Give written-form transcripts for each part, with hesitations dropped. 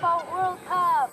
Basketball World Cup.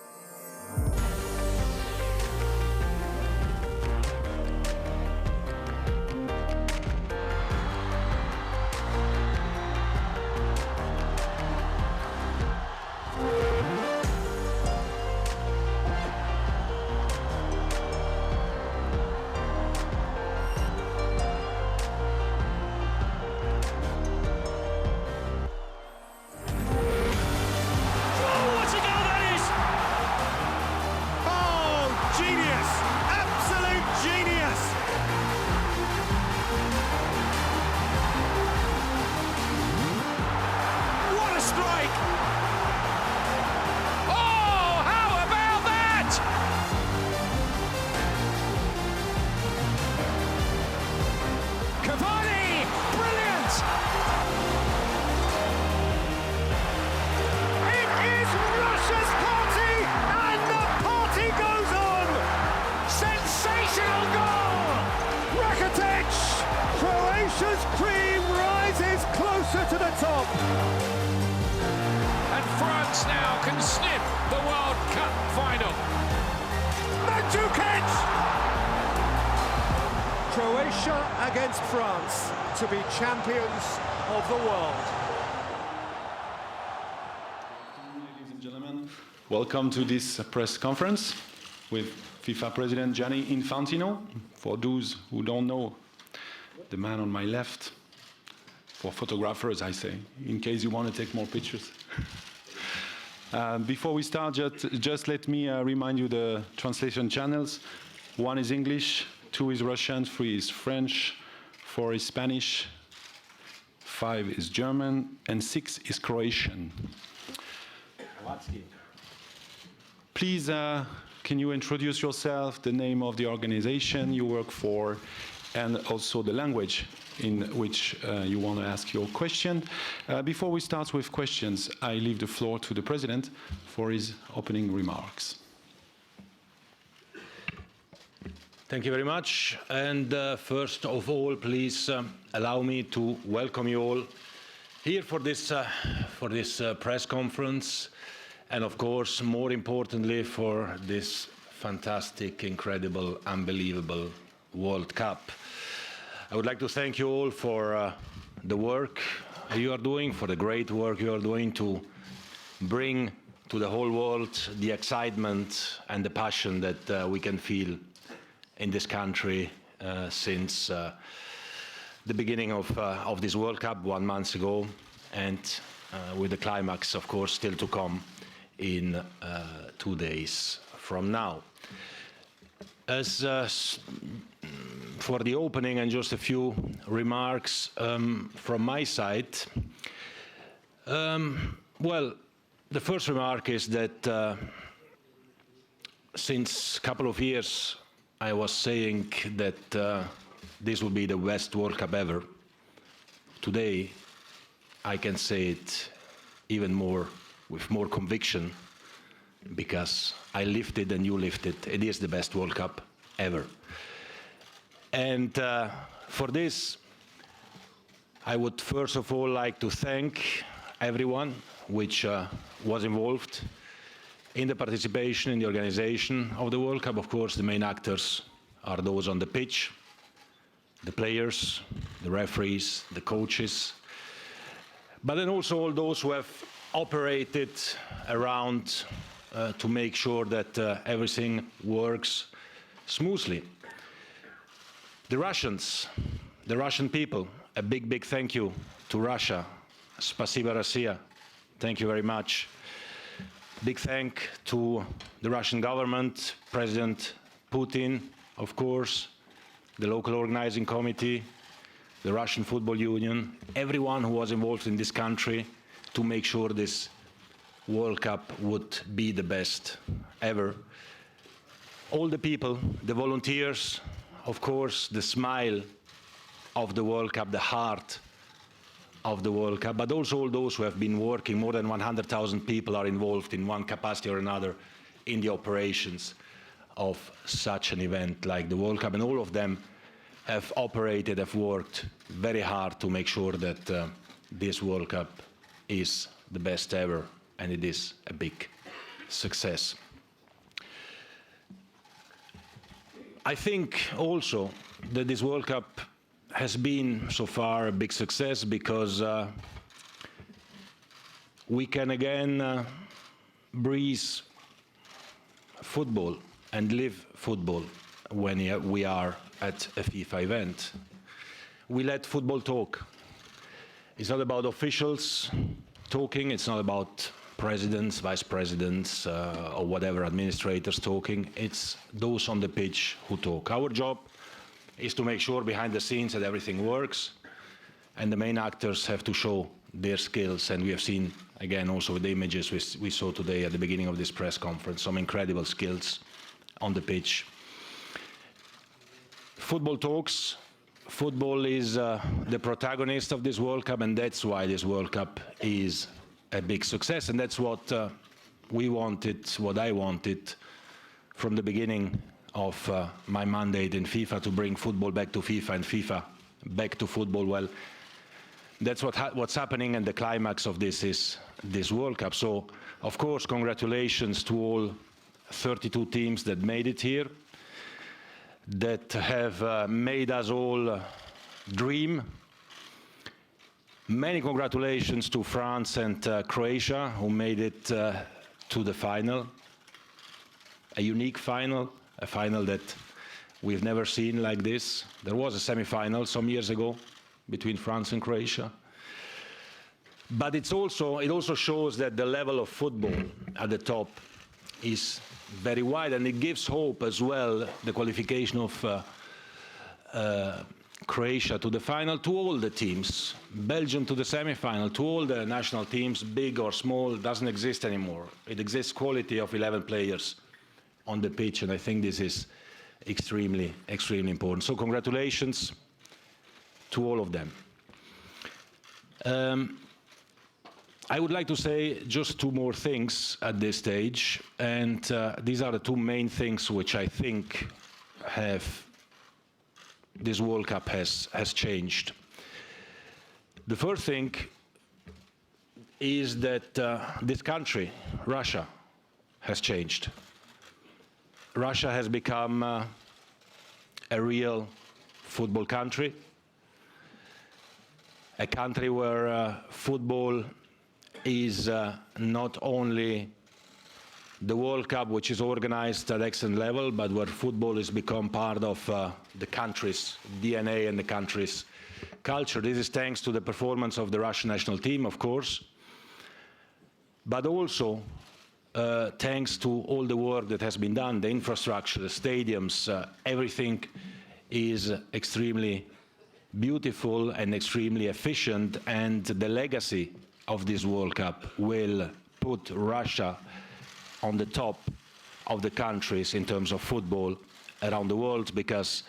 Croatia's cream rises closer to the top. And France now can sniff the World Cup final. Mandzukic! Croatia against France to be champions of the world. Ladies and gentlemen, welcome to this press conference with FIFA President Gianni Infantino. For those who don't know, the man on my left, for photographers, I say, in case you want to take more pictures. Before we start, just let me remind you the translation channels. 1 is English, 2 is Russian, 3 is French, 4 is Spanish, 5 is German, and 6 is Croatian. Please, can you introduce yourself, the name of the organization you work for, and also the language in which you want to ask your question. Before we start with questions, I leave the floor to the President for his opening remarks. Thank you very much. And first of all, please allow me to welcome you all here for this press conference, and of course, more importantly, for this fantastic, incredible, unbelievable World Cup. I would like to thank you all for the work you are doing, for the great work you are doing to bring to the whole world the excitement and the passion that we can feel in this country since the beginning of this World Cup 1 month ago, and with the climax, of course, still to come in 2 days from now. As for the opening and just a few remarks from my side, well, the first remark is that since a couple of years I was saying that this will be the best World Cup ever. Today I can say it even more, with more conviction, because I lived it and you lived it. It is the best World Cup ever. And for this, I would first of all like to thank everyone which was involved in the participation, in the organization of the World Cup. Of course, the main actors are those on the pitch, the players, the referees, the coaches, but then also all those who have operated around to make sure that everything works smoothly. The Russians, the Russian people, a big, big thank you to Russia. Spasiba Rossiya. Thank you very much. Big thank to the Russian government, President Putin, of course, the local organizing committee, the Russian Football Union, everyone who was involved in this country to make sure this World Cup would be the best ever. All the people, the volunteers, of course, the smile of the World Cup, the heart of the World Cup, but also all those who have been working. More than 100,000 people are involved in one capacity or another in the operations of such an event like the World Cup, and all of them have operated, have worked very hard to make sure that this World Cup is the best ever, and it is a big success. I think also that this World Cup has been so far a big success because we can again breathe football and live football when we are at a FIFA event. We let football talk. It's not about officials talking, it's not about presidents, vice presidents, or whatever administrators talking. It's those on the pitch who talk. Our job is to make sure behind the scenes that everything works, and the main actors have to show their skills, and we have seen, again, also with the images we saw today at the beginning of this press conference, some incredible skills on the pitch. Football talks. Football is the protagonist of this World Cup, and that's why this World Cup is a big success, and that's what we wanted, what I wanted from the beginning of my mandate in FIFA, to bring football back to FIFA and FIFA back to football. Well, that's what's happening, and the climax of this is this World Cup. So, of course, congratulations to all 32 teams that made it here, that have made us all dream. Many congratulations to France and Croatia, who made it to the final. A unique final, a final that we've never seen like this. There was a semi-final some years ago between France and Croatia. But it also shows that the level of football at the top is very wide, and it gives hope as well, the qualification of Croatia to the final, to all the teams. Belgium to the semi-final, to all the national teams, big or small, doesn't exist anymore. It exists quality of 11 players on the pitch, and I think this is extremely, extremely important. So congratulations to all of them. I would like to say just two more things at this stage, and these are the two main things which I think this World Cup has changed. The first thing is that this country, Russia, has changed. Russia has become a real football country, a country where football is not only the World Cup, which is organized at excellent level, but where football has become part of the country's DNA and the country's culture. This is thanks to the performance of the Russian national team, of course, but also thanks to all the work that has been done, the infrastructure, the stadiums, everything is extremely beautiful and extremely efficient, and the legacy of this World Cup will put Russia on the top of the countries in terms of football around the world, because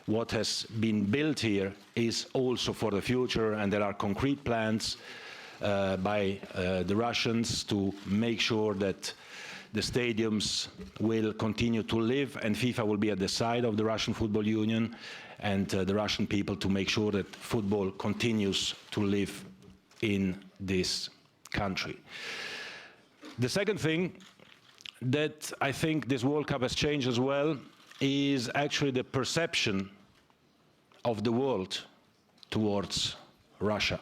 what has been built here is also for the future, and there are concrete plans by the Russians to make sure that the stadiums will continue to live, and FIFA will be at the side of the Russian Football Union and the Russian people to make sure that football continues to live in this country. The second thing that I think this World Cup has changed as well is actually the perception of the world towards Russia.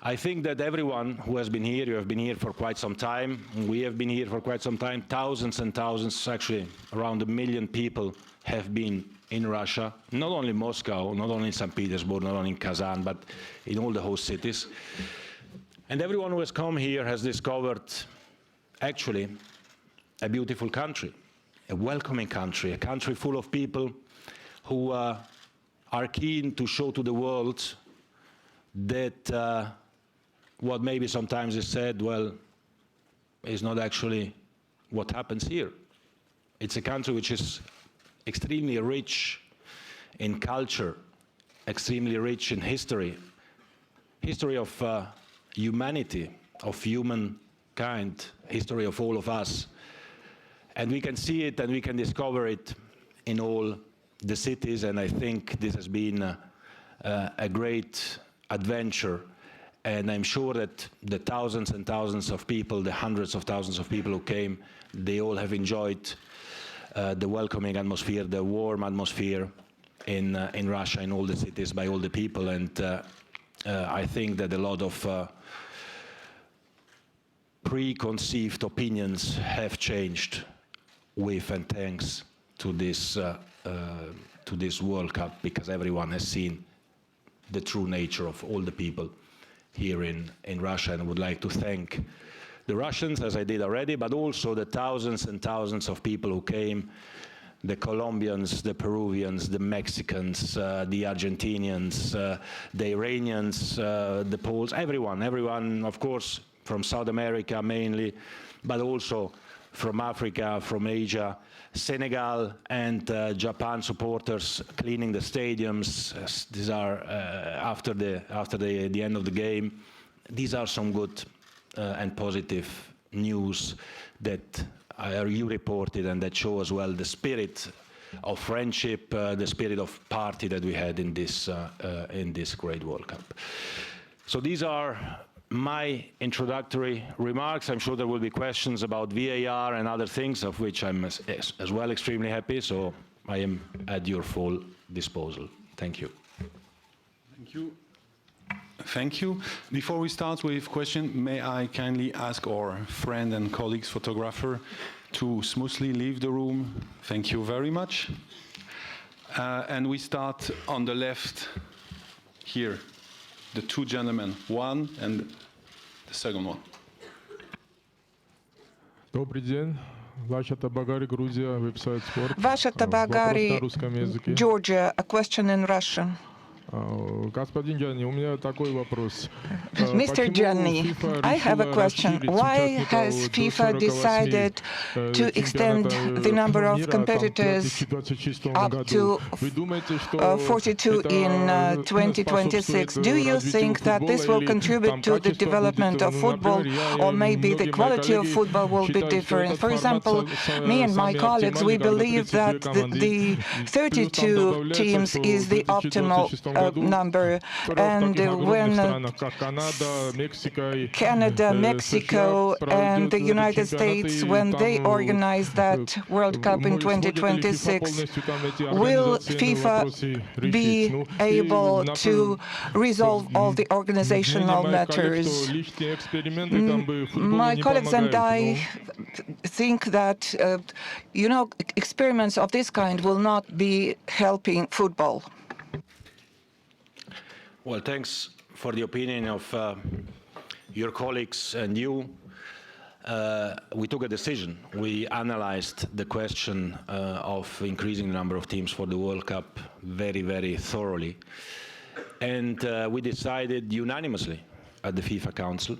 I think that everyone who has been here, you have been here for quite some time, we have been here for quite some time, thousands and thousands, actually around 1 million people have been in Russia, not only Moscow, not only in St. Petersburg, not only in Kazan, but in all the host cities. And everyone who has come here has discovered actually a beautiful country, a welcoming country, a country full of people who are keen to show to the world that what maybe sometimes is said, well, is not actually what happens here. It's a country which is extremely rich in culture, extremely rich in history of humanity, of humankind, history of all of us. And we can see it and we can discover it in all the cities, and I think this has been a great adventure And I'm sure that the thousands and thousands of people, the hundreds of thousands of people who came, they all have enjoyed the welcoming atmosphere, the warm atmosphere in Russia, in all the cities, by all the people. And I think that a lot of preconceived opinions have changed with and thanks to this World Cup, because everyone has seen the true nature of all the people here in Russia. And I would like to thank the Russians, as I did already, but also the thousands and thousands of people who came, the Colombians, the Peruvians, the Mexicans, the Argentinians, the Iranians, the Poles, everyone, of course, from South America mainly, but also from Africa, from Asia, Senegal and Japan supporters cleaning the stadiums. These are after the end of the game. These are some good and positive news that you reported, and that show as well the spirit of friendship, the spirit of party that we had in this great World Cup. So these are my introductory remarks. I'm sure there will be questions about VAR and other things, of which I'm as well extremely happy, so I am at your full disposal. Thank you. Thank you. Thank you. Before we start with questions, may I kindly ask our friend and colleagues photographer to smoothly leave the room. Thank you very much. And we start on the left here. The two gentlemen, one and the second one. Добрый день. Vasha Tabagari, Georgia, website sport. Vasha Tabagari, Georgia, a question in Russian. Господин Gianni, у меня такой вопрос. Mr. Gianni, I have a question. Why has FIFA decided to extend the number of competitors up to 42 in 2026? Do you think that this will contribute to the development of football, or maybe the quality of football will be different? For example, me and my colleagues, we believe that the 32 teams is the optimal number, and when Canada, Mexico, and the United States, when they organize that World Cup in 2026, will FIFA be able to resolve all the organizational matters? My colleagues and I think that, experiments of this kind will not be helping football. Well, thanks for the opinion of your colleagues and you. We took a decision. We analyzed the question of increasing the number of teams for the World Cup very, very thoroughly. And we decided unanimously at the FIFA Council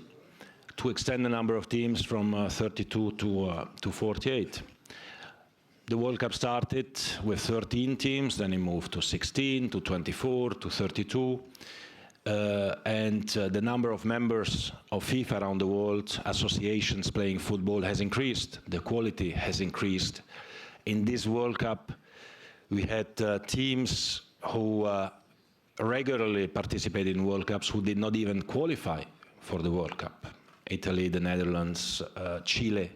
to extend the number of teams from 32 to 48. The World Cup started with 13 teams, then it moved to 16, to 24, to 32. And the number of members of FIFA around the world, associations playing football, has increased. The quality has increased. In this World Cup, we had teams who regularly participated in World Cups who did not even qualify for the World Cup. Italy, the Netherlands, Chile,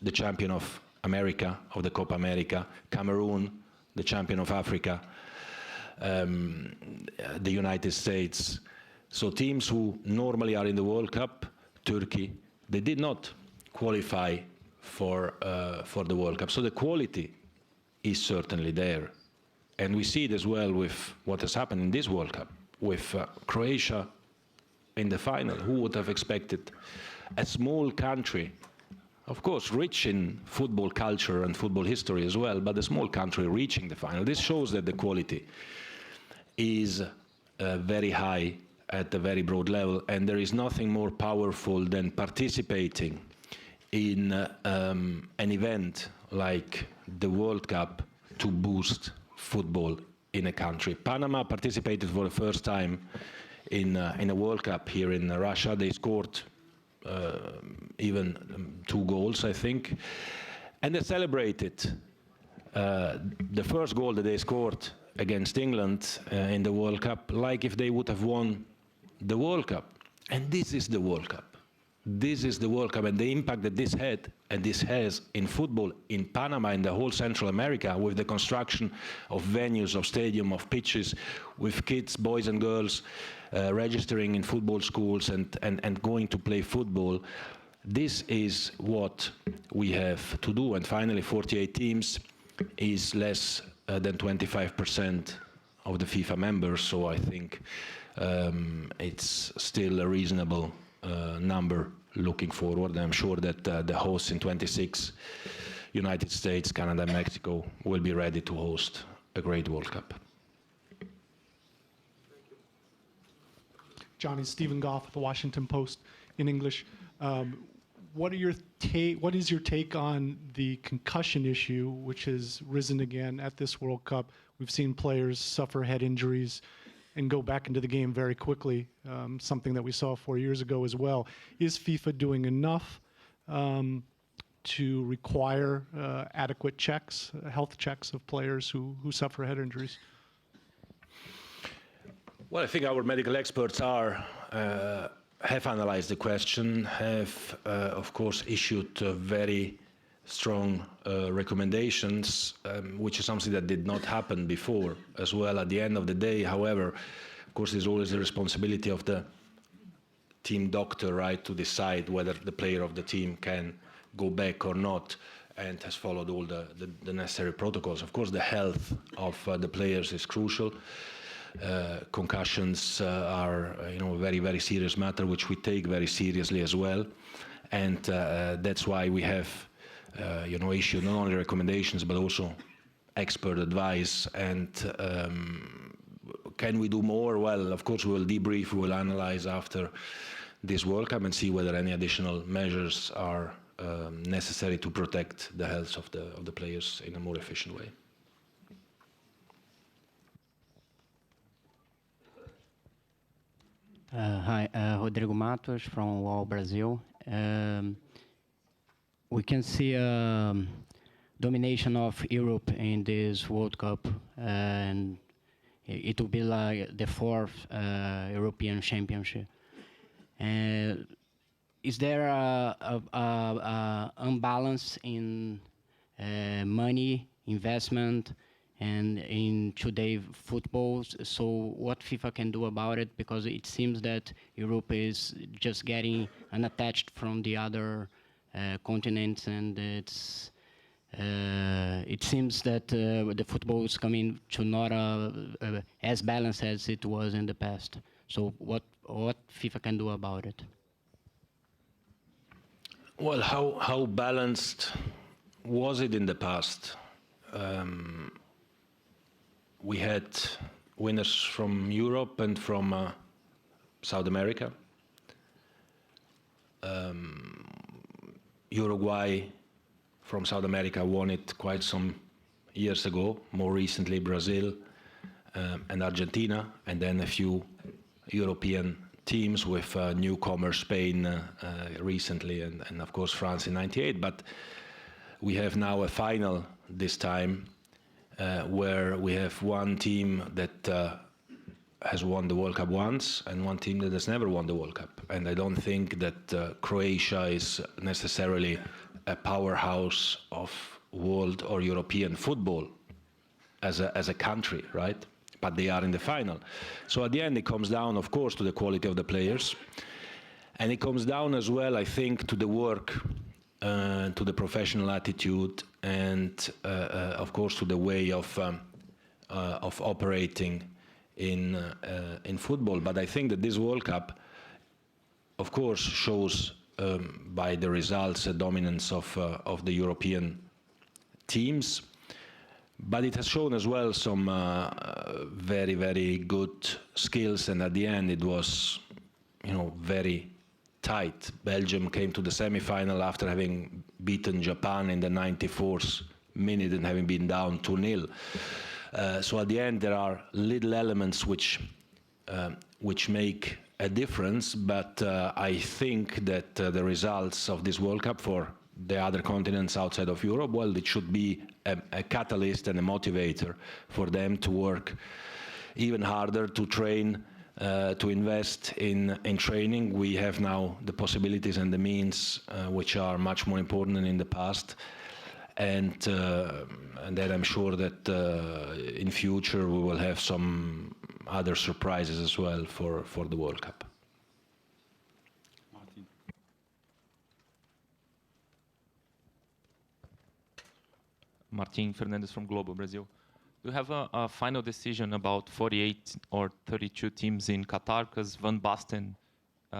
the champion of America, of the Copa America, Cameroon, the champion of Africa, the United States. So teams who normally are in the World Cup, Turkey, they did not qualify for the World Cup. So the quality is certainly there. And we see it as well with what has happened in this World Cup, with Croatia in the final. Who would have expected a small country, of course, rich in football culture and football history as well, but a small country reaching the final? This shows that the quality is very high at a very broad level, and there is nothing more powerful than participating in an event like the World Cup to boost football in a country. Panama participated for the first time in a World Cup here in Russia. They scored even 2 goals, I think, and they celebrated the first goal that they scored against England in the World Cup like if they would have won the World Cup. And this is the World Cup. This is the World Cup, and the impact that this had and this has in football in Panama and the whole Central America, with the construction of venues, of stadium, of pitches, with kids, boys and girls, registering in football schools and going to play football. This is what we have to do. And finally, 48 teams is less than 25% of the FIFA members, so I think it's still a reasonable number looking forward. I'm sure that the hosts in 26, United States, Canada, and Mexico, will be ready to host a great World Cup. Johnny, Stephen Goff, The Washington Post in English. What is your take on the concussion issue, which has risen again at this World Cup? We've seen players suffer head injuries and go back into the game very quickly, something that we saw 4 years ago as well. Is FIFA doing enough to require adequate checks, health checks of players who suffer head injuries? Well, I think our medical experts have analyzed the question, have, of course, issued very strong recommendations, which is something that did not happen before as well. At the end of the day, however, of course, there's always the responsibility of the team doctor, right, to decide whether the player of the team can go back or not, and has followed all the necessary protocols. Of course, the health of the players is crucial. Concussions are, a very, very serious matter, which we take very seriously as well, and that's why we have issued not only recommendations but also expert advice. And can we do more? Well, of course, we will debrief, we will analyze after this World Cup and see whether any additional measures are necessary to protect the health of the players in a more efficient way. Hi, Rodrigo Matos from UOL Brazil. We can see domination of Europe in this World Cup, and it will be like the fourth European Championship. Is there a imbalance in money investment and in today football? So what FIFA can do about it? Because it seems that Europe is just getting unattached from the other continents, and it seems that the football is coming to not as balanced as it was in the past. So what FIFA can do about it? Well, how balanced was it in the past? We had winners from Europe and from South America. Uruguay from South America won it quite some years ago, more recently Brazil and Argentina, and then a few European teams with newcomer Spain recently, and of course France in '98. But we have now a final this time where we have one team that has won the World Cup once and one team that has never won the World Cup. And I don't think that Croatia is necessarily a powerhouse of world or European football as a country, right? But they are in the final. So at the end, it comes down, of course, to the quality of the players. And it comes down as well, I think, to the work, to the professional attitude, and of course, to the way of operating in football. But I think that this World Cup, of course, shows by the results a dominance of the European teams. But it has shown as well some very, very good skills, and at the end it was, very tight. Belgium came to the semi-final after having beaten Japan in the 94th minute and having been down 2-0. So at the end there are little elements which make a difference, but I think that the results of this World Cup for the other continents outside of Europe, well, it should be a catalyst and a motivator for them to work even harder, to train to invest in training. We have now the possibilities and the means which are much more important than in the past. And then I'm sure that in future we will have some other surprises as well for the World Cup. Martin Fernandes from Globo, Brazil. Do you have a final decision about 48 or 32 teams in Qatar? Because Van Basten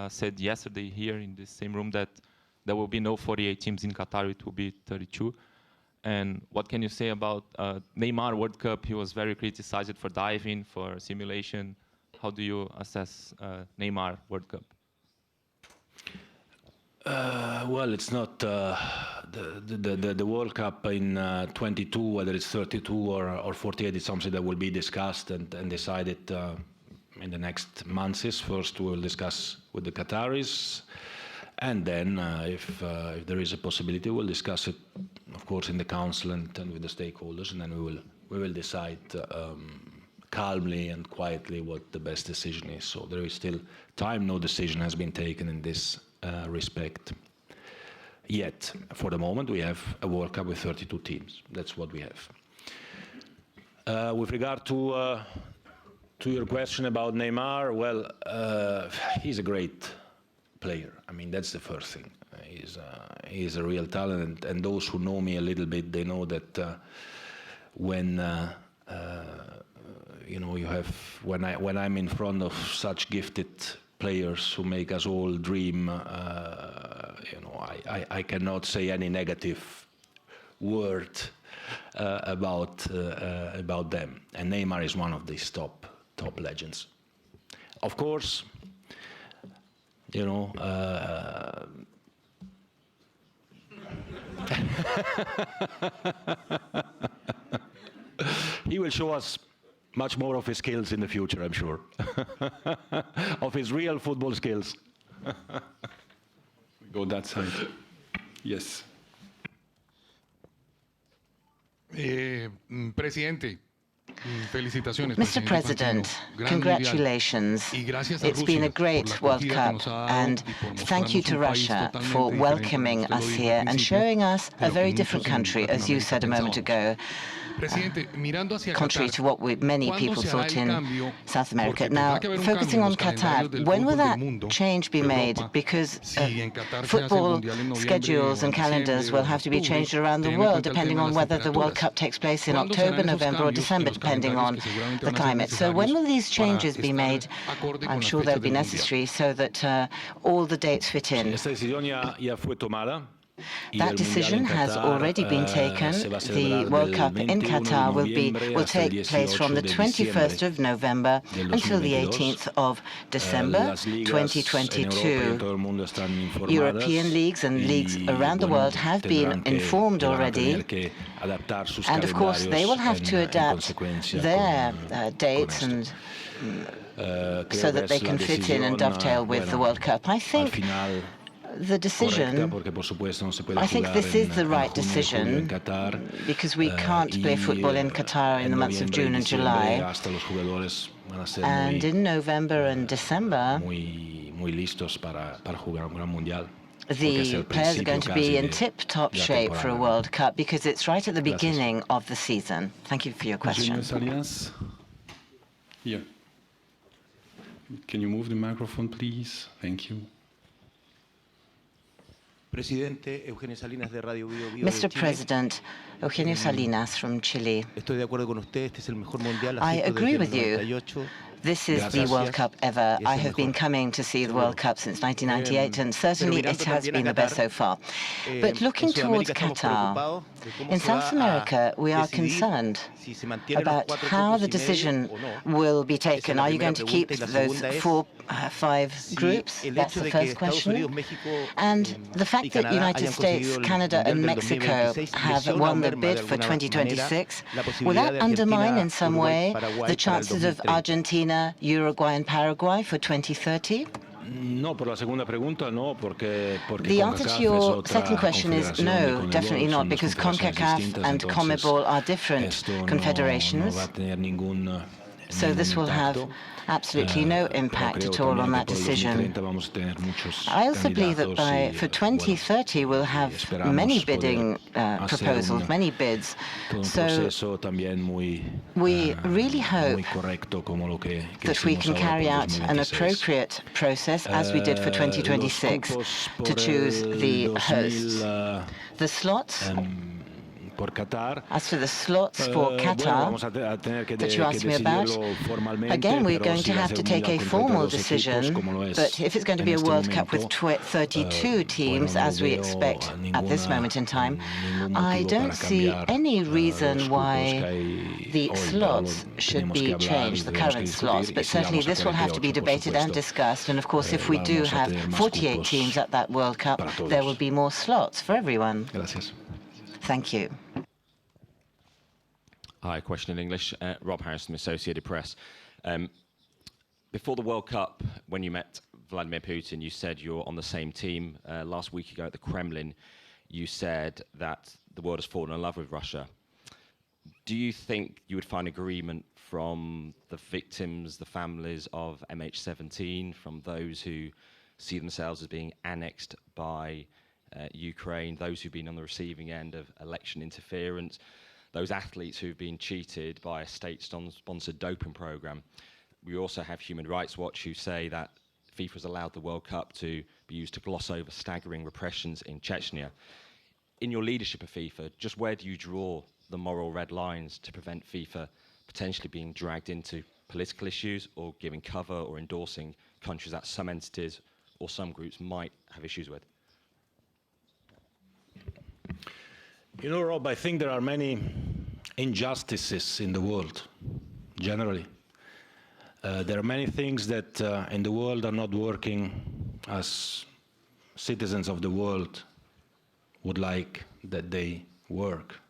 said yesterday here in the same room that there will be no 48 teams in Qatar, it will be 32. And what can you say about Neymar World Cup? He was very criticized for diving, for simulation. How do you assess Neymar World Cup? Well, it's not the World Cup in 22, whether it's 32 or 48, is something that will be discussed and decided in the next months. First, we will discuss with the Qataris, and then if there is a possibility, we'll discuss it, of course, in the council and with the stakeholders, and then we will decide calmly and quietly what the best decision is. So there is still time. No decision has been taken in this respect yet. For the moment, we have a World Cup with 32 teams. That's what we have. With regard to your question about Neymar, well, he's a great player. I mean, that's the first thing. He's a real talent, and those who know me a little bit, they know that when you know, you have when I'm in front of such gifted players who make us all dream, you know, I cannot say any negative word about them. And Neymar is one of these top legends. Of course, you know, he will show us much more of his skills in the future, I'm sure. Of his real football skills. We go that side. Yes. Presidente, felicitaciones. Mr. President, congratulations. It's been a great World Cup, and thank you to Russia for welcoming us here and showing us a very different country, as you said a moment ago. Contrary to what many people thought in South America. Now, focusing on Qatar, when will that change be made? Because football schedules and calendars will have to be changed around the world, depending on whether the World Cup takes place in October, November, or December, depending on the climate. So when will these changes be made? I'm sure they'll be necessary so that all the dates fit in. That decision has already been taken. The World Cup in Qatar will take place from the 21st of November until the 18th of December 2022. European leagues and leagues around the world have been informed already, and of course they will have to adapt their dates and so that they can fit in and dovetail with the World Cup. I think the decision, I think this is the right decision, because we can't play football in Qatar in the months of June and July. And in November and December, the players are going to be in tip-top shape for a World Cup, because it's right at the beginning of the season. Thank you for your question. Here. Can you move the microphone, please? Thank you. Mr. President, Eugenio Salinas from Chile. I agree with you. This is the World Cup ever. I have been coming to see the World Cup since 1998, and certainly it has been the best so far. But looking towards Qatar, in South America, we are concerned about how the decision will be taken. Are you going to keep those 4-5 groups? That's the first question. And the fact that United States, Canada, and Mexico have won the bid for 2026, will that undermine in some way the chances of Argentina, Uruguay, and Paraguay for 2030? The answer to your second question is no, definitely not, because CONCACAF and CONMEBOL are different confederations. So this will have absolutely no impact at all on that decision. I also believe that for 2030 we'll have many bidding proposals, many bids. So we really hope that we can carry out an appropriate process, as we did for 2026, to choose the hosts. The slots, as for the slots for Qatar that you asked me about, again, we're going to have to take a formal decision, but if it's going to be a World Cup with 32 teams, as we expect at this moment in time, I don't see any reason why the slots should be changed, the current slots, but certainly this will have to be debated and discussed, and of course, if we do have 48 teams at that World Cup, there will be more slots for everyone. Thank you. Hi, question in English. Rob Harris from Associated Press. Before the World Cup, when you met Vladimir Putin, you said you're on the same team. Last week ago at the Kremlin, you said that the world has fallen in love with Russia. Do you think you would find agreement from the victims, the families of MH17, from those who see themselves as being annexed by Ukraine, those who've been on the receiving end of election interference, those athletes who've been cheated by a state-sponsored doping program? We also have Human Rights Watch who say that FIFA has allowed the World Cup to be used to gloss over staggering repressions in Chechnya. In your leadership of FIFA, just where do you draw the moral red lines to prevent FIFA potentially being dragged into political issues or giving cover or endorsing countries that some entities or some groups might have issues with? You know, Rob, I think there are many injustices in the world, generally. There are many things that in the world are not working as citizens of the world would like that they work.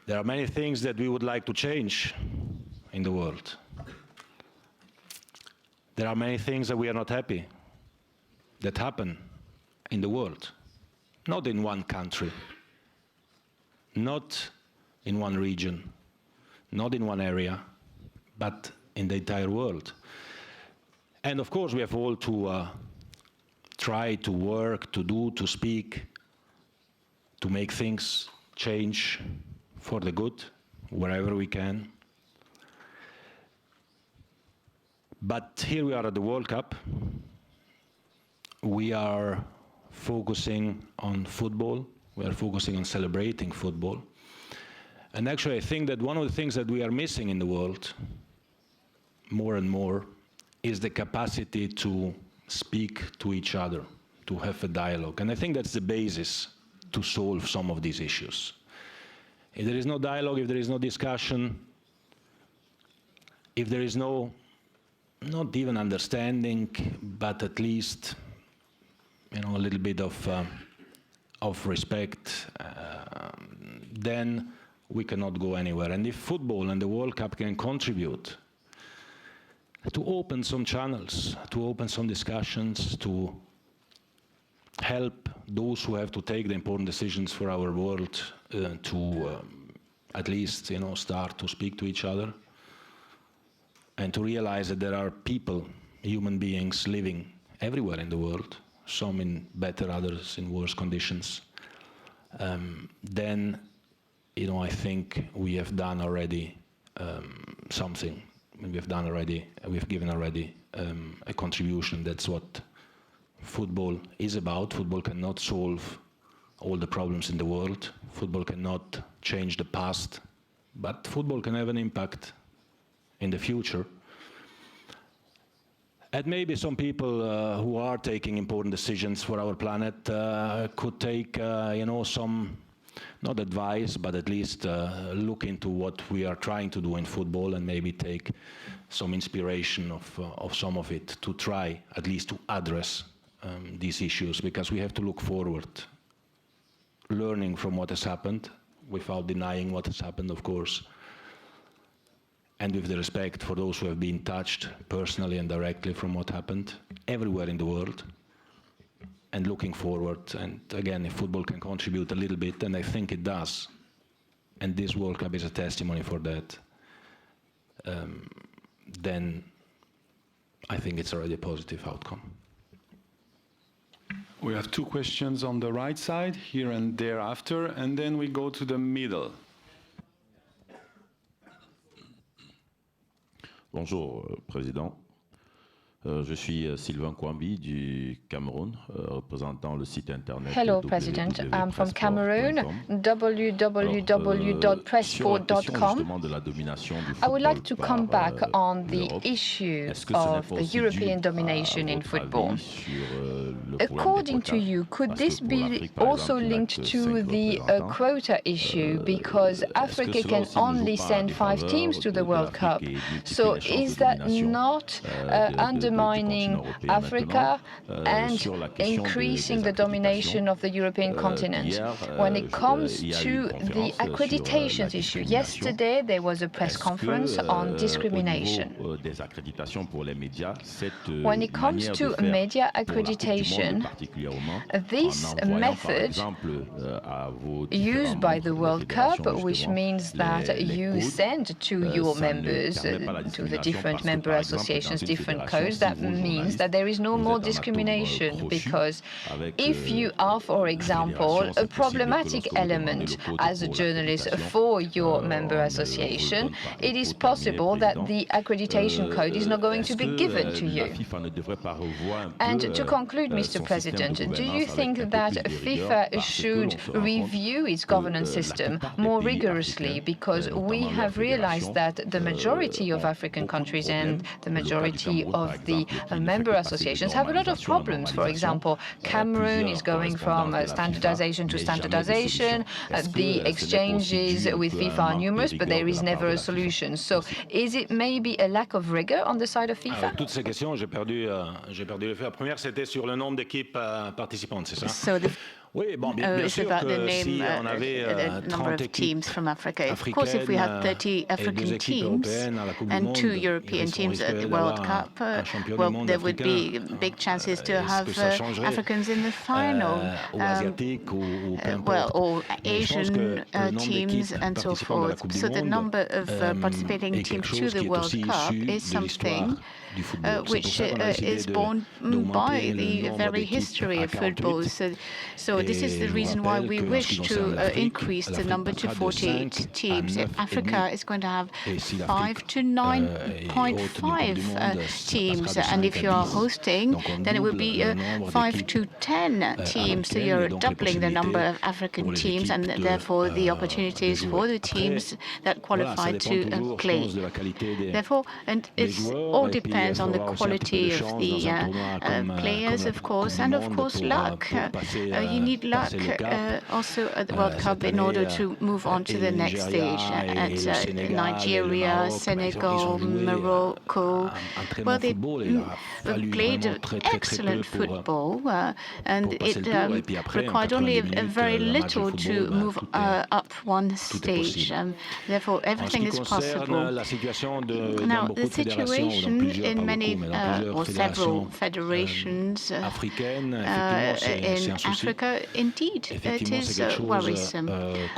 There are many things that we would like to change in the world. There are many things that we are not happy that happen in the world, not in one country, not in one region, not in one area, but in the entire world. And of course, we have all to try to work, to do, to speak, to make things change for the good, wherever we can. But here we are at the World Cup. We are focusing on football. We are focusing on celebrating football. And actually, I think that one of the things that we are missing in the world, more and more, is the capacity to speak to each other, to have a dialogue. And I think that's the basis to solve some of these issues. If there is no dialogue, if there is no discussion, if there is no, not even understanding, but at least, you know, a little bit of respect, then we cannot go anywhere. And if football and the World Cup can contribute to open some channels, to open some discussions, to help those who have to take the important decisions for our world to at least, you know, start to speak to each other and to realize that there are people, human beings living everywhere in the world, some in better, others in worse conditions, then, you know, I think we have done already something. We've given already a contribution. That's what football is about. Football cannot solve all the problems in the world. Football cannot change the past, but football can have an impact in the future. And maybe some people who are taking important decisions for our planet could take, you know, some, not advice, but at least look into what we are trying to do in football and maybe take some inspiration of some of it to try at least to address these issues, because we have to look forward, learning from what has happened without denying what has happened, of course, and with the respect for those who have been touched personally and directly from what happened everywhere in the world, and looking forward. And again, if football can contribute a little bit, and I think it does, and this World Cup is a testimony for that, then I think it's already a positive outcome. We have two questions on the right side, here and there after, and then we go to the middle. Bonjour, Président. Je suis Sylvain Kwambi du Cameroun, représentant le site internet. Hello, President. I'm from Cameroon, www.pressport.com. I would like to come back on the issue of the European domination in football. According to you, could this be also linked to the quota issue? Because Africa can only send 5 teams to the World Cup. So is that not undermining Africa and increasing the domination of the European continent? When it comes to the accreditations issue, yesterday there was a press conference on discrimination. When it comes to media accreditation, this method used by the World Cup, which means that you send to your members, to the different member associations, different codes, that means that there is no more discrimination, because if you are, for example, a problematic element as a journalist for your member association, it is possible that the accreditation code is not going to be given to you. And to conclude, Mr. President, do you think that FIFA should review its governance system more rigorously? Because we have realized that the majority of African countries and the majority of the member associations have a lot of problems. For example, Cameroon is going from standardization to standardization. The exchanges with FIFA are numerous, but there is never a solution. So is it maybe a lack of rigor on the side of FIFA? Toutes ces questions, j'ai perdu le fil. La première, c'était sur le nombre d'équipes participantes, c'est ça? So Oui, bon, bien it's sûr about the que si name, on avait the number of teams from Africa. Of course, if we africaines, had 30 African teams and 2 European teams at the World Cup, well, there would be big chances to have Africans in the final. Well, or Asian teams and so forth. So the number of participating teams to the World Cup is something which is born by the very history of football. So this is the reason why we wish to increase the number to 48 teams. Africa is going to have 5 to 9.5 teams, and if you are hosting, then it would be 5 to 10 teams. So you're doubling the number of African teams, and therefore the opportunities for the teams that qualify to play. Therefore, and it all depends on the quality of the players, of course, and of course luck. You need luck also at the World Cup in order to move on to the next stage. At Nigeria, Senegal, Morocco, well, they played excellent football, and it required only very little to move up one stage. Therefore, everything is possible. Now, the situation in many or several federations in Africa, indeed, it is worrisome.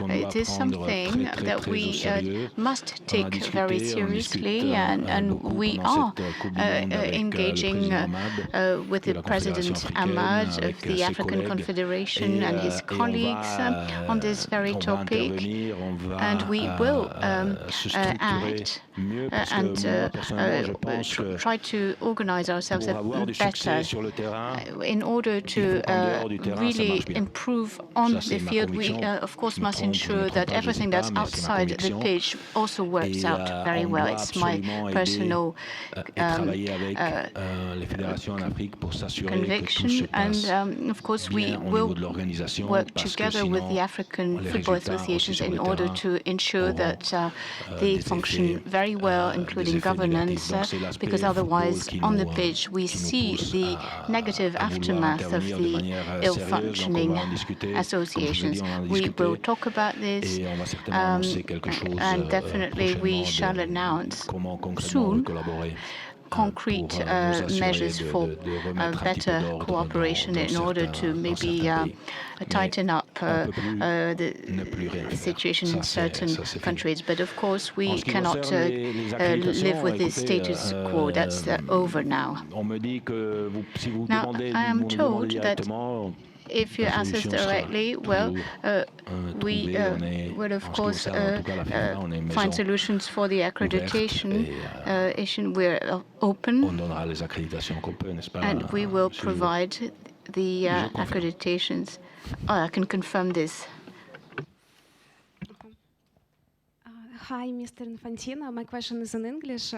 It is something that we must take very seriously, and we are engaging with the President Ahmad of the African Confederation and his colleagues on this very topic, and we will act and try to organize ourselves better in order to really improve on the field. We, of course, must ensure that everything that's outside the pitch also works out very well. It's my personal conviction, and of course we will work together with the African football associations in order to ensure that they function very well, including governance, because otherwise on the pitch we see the negative aftermath of the ill-functioning associations. We will talk about this, and definitely we shall announce soon concrete measures for better cooperation in order to maybe tighten up per the situation in certain countries. But of course, we cannot live with this status quo. That's over now. Now, I am told that if you ask us directly, well, we will of course find solutions for the accreditation issue. We're open, and we will provide the accreditations. Oh, I can confirm this. Hi, Mr. Infantino. My question is in English.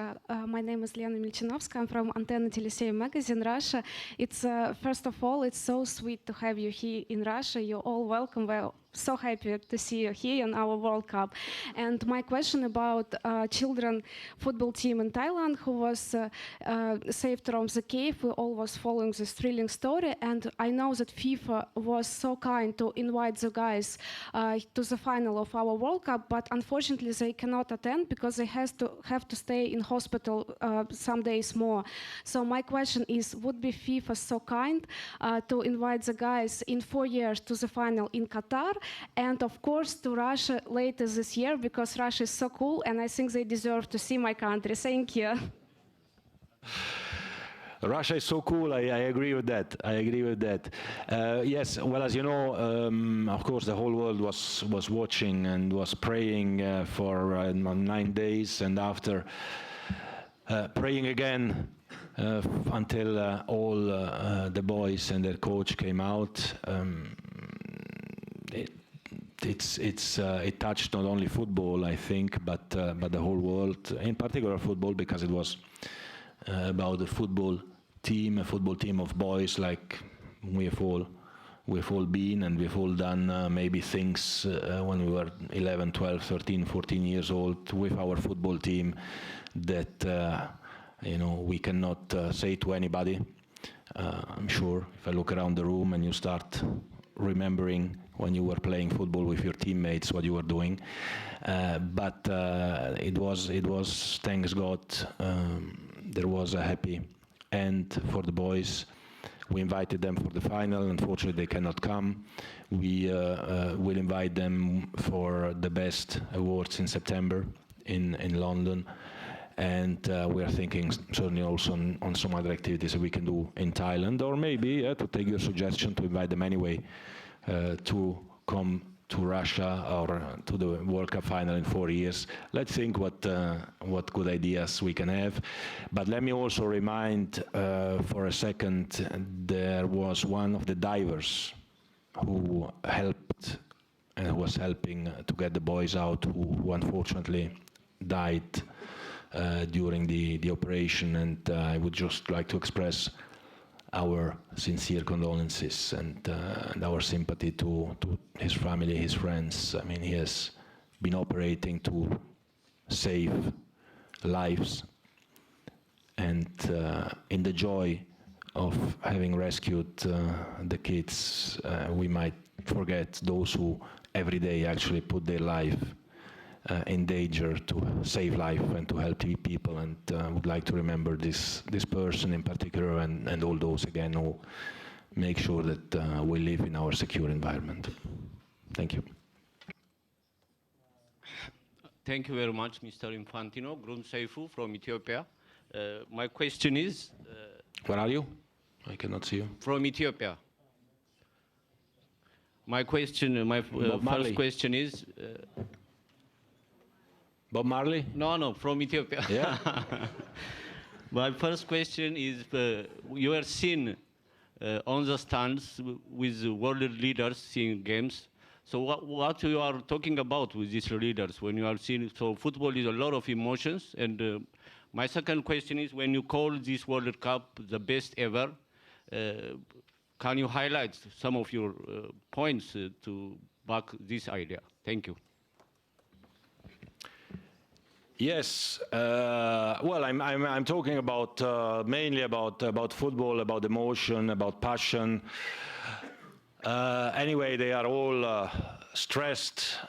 My name is Lena Milchinovska. I'm from Antenna Telesay magazine, Russia. It's first of all, it's so sweet to have you here in Russia. You're all welcome. We're so happy to see you here in our World Cup. And my question about children football team in Thailand who was saved from the cave. We all was following this thrilling story, and I know that FIFA was so kind to invite the guys to the final of our World Cup, but unfortunately they cannot attend because they have to stay in hospital some days more. So my question is, would be FIFA so kind to invite the guys in 4 years to the final in Qatar, and of course to Russia later this year, because Russia is so cool and I think they deserve to see my country. Thank you. Russia is so cool. I agree with that. I agree with that. Yes. Well, as you know, of course, the whole world was watching and was praying for 9 days, and after praying again until all the boys and their coach came out. It touched not only football, I think, but the whole world, in particular football, because it was about a football team of boys like we've all been, and we've all done maybe things when we were 11, 12, 13, 14 years old with our football team that we cannot say to anybody. I'm sure if I look around the room and you start remembering when you were playing football with your teammates, what you were doing. But it was, thanks God, there was a happy end for the boys. We invited them for the final. Unfortunately, they cannot come. We will invite them for the best awards in September in London. And we are thinking certainly also on some other activities that we can do in Thailand, or maybe to take your suggestion to invite them anyway to come to Russia or to the World Cup final in 4 years. Let's think what good ideas we can have. But let me also remind for a second, there was one of the divers who helped and who was helping to get the boys out who unfortunately died during the operation, and I would just like to express our sincere condolences and our sympathy to his family, his friends. I mean, he has been operating to save lives, and in the joy of having rescued the kids, we might forget those who every day actually put their life in danger to save life and to help people, and would like to remember this person in particular, and all those again who make sure that we live in our secure environment. Thank you. Thank you very much, Mr. Infantino. Grum Seifu from Ethiopia. My question is... Where are you? I cannot see you. From Ethiopia. My question, my first question is... Bob Marley? No, from Ethiopia. Yeah. My first question is, you are seen on the stands with world leaders seeing games. So what you are talking about with these leaders when you are seeing, so football is a lot of emotions. And my second question is, when you call this World Cup the best ever, can you highlight some of your points to back this idea? Thank you. Yes, well, I'm talking about mainly about football, about emotion, about passion. Anyway, they are all stressed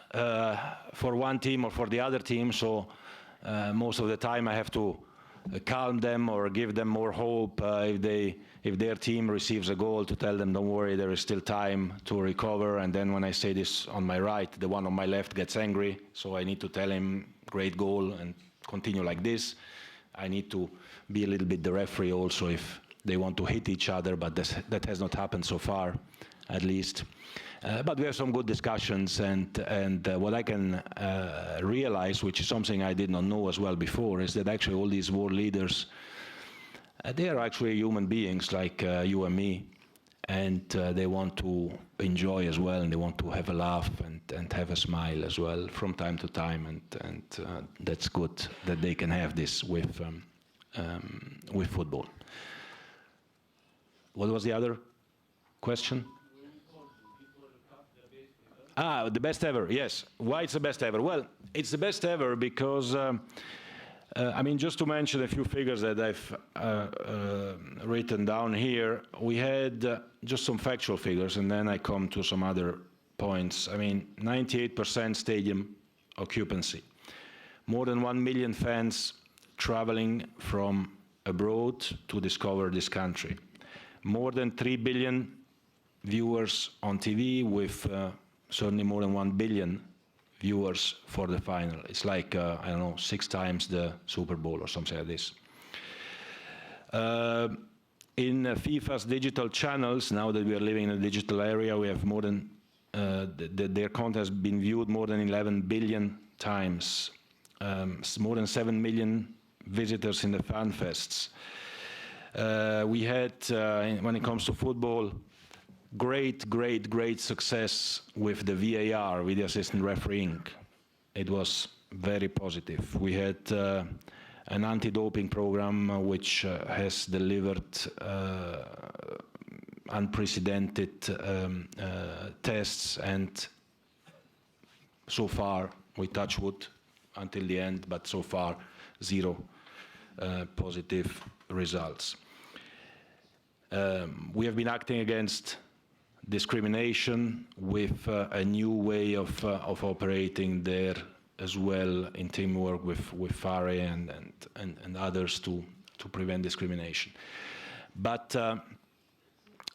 for one team or for the other team, so most of the time I have to calm them or give them more hope if their team receives a goal, to tell them, don't worry, there is still time to recover. And then when I say this on my right, the one on my left gets angry, so I need to tell him, great goal, and continue like this. I need to be a little bit the referee also if they want to hit each other, but that has not happened so far, at least. But we have some good discussions, and what I can realize, which is something I did not know as well before, is that actually all these world leaders, they are actually human beings like you and me, and they want to enjoy as well, and they want to have a laugh and have a smile as well from time to time, and that's good that they can have this with football. What was the other question? The best ever, yes. Why it's the best ever? Well, it's the best ever because, I mean, just to mention a few figures that I've written down here, we had just some factual figures, and then I come to some other points. I mean, 98% stadium occupancy, more than 1 million fans traveling from abroad to discover this country, more than 3 billion viewers on TV, with certainly more than 1 billion viewers for the final. It's like, I don't know, 6 times the Super Bowl or something like this. In FIFA's digital channels, now that we are living in a digital area, we have more than, their content has been viewed more than 11 billion times, more than 7 million visitors in the fan fests. We had, when it comes to football, great success with the VAR, video assistant refereeing. It was very positive. We had an anti-doping program which has delivered unprecedented tests, and so far, we touch wood until the end, but so far, 0 positive results. We have been acting against discrimination with a new way of operating there as well, in teamwork with VAR and others to prevent discrimination. But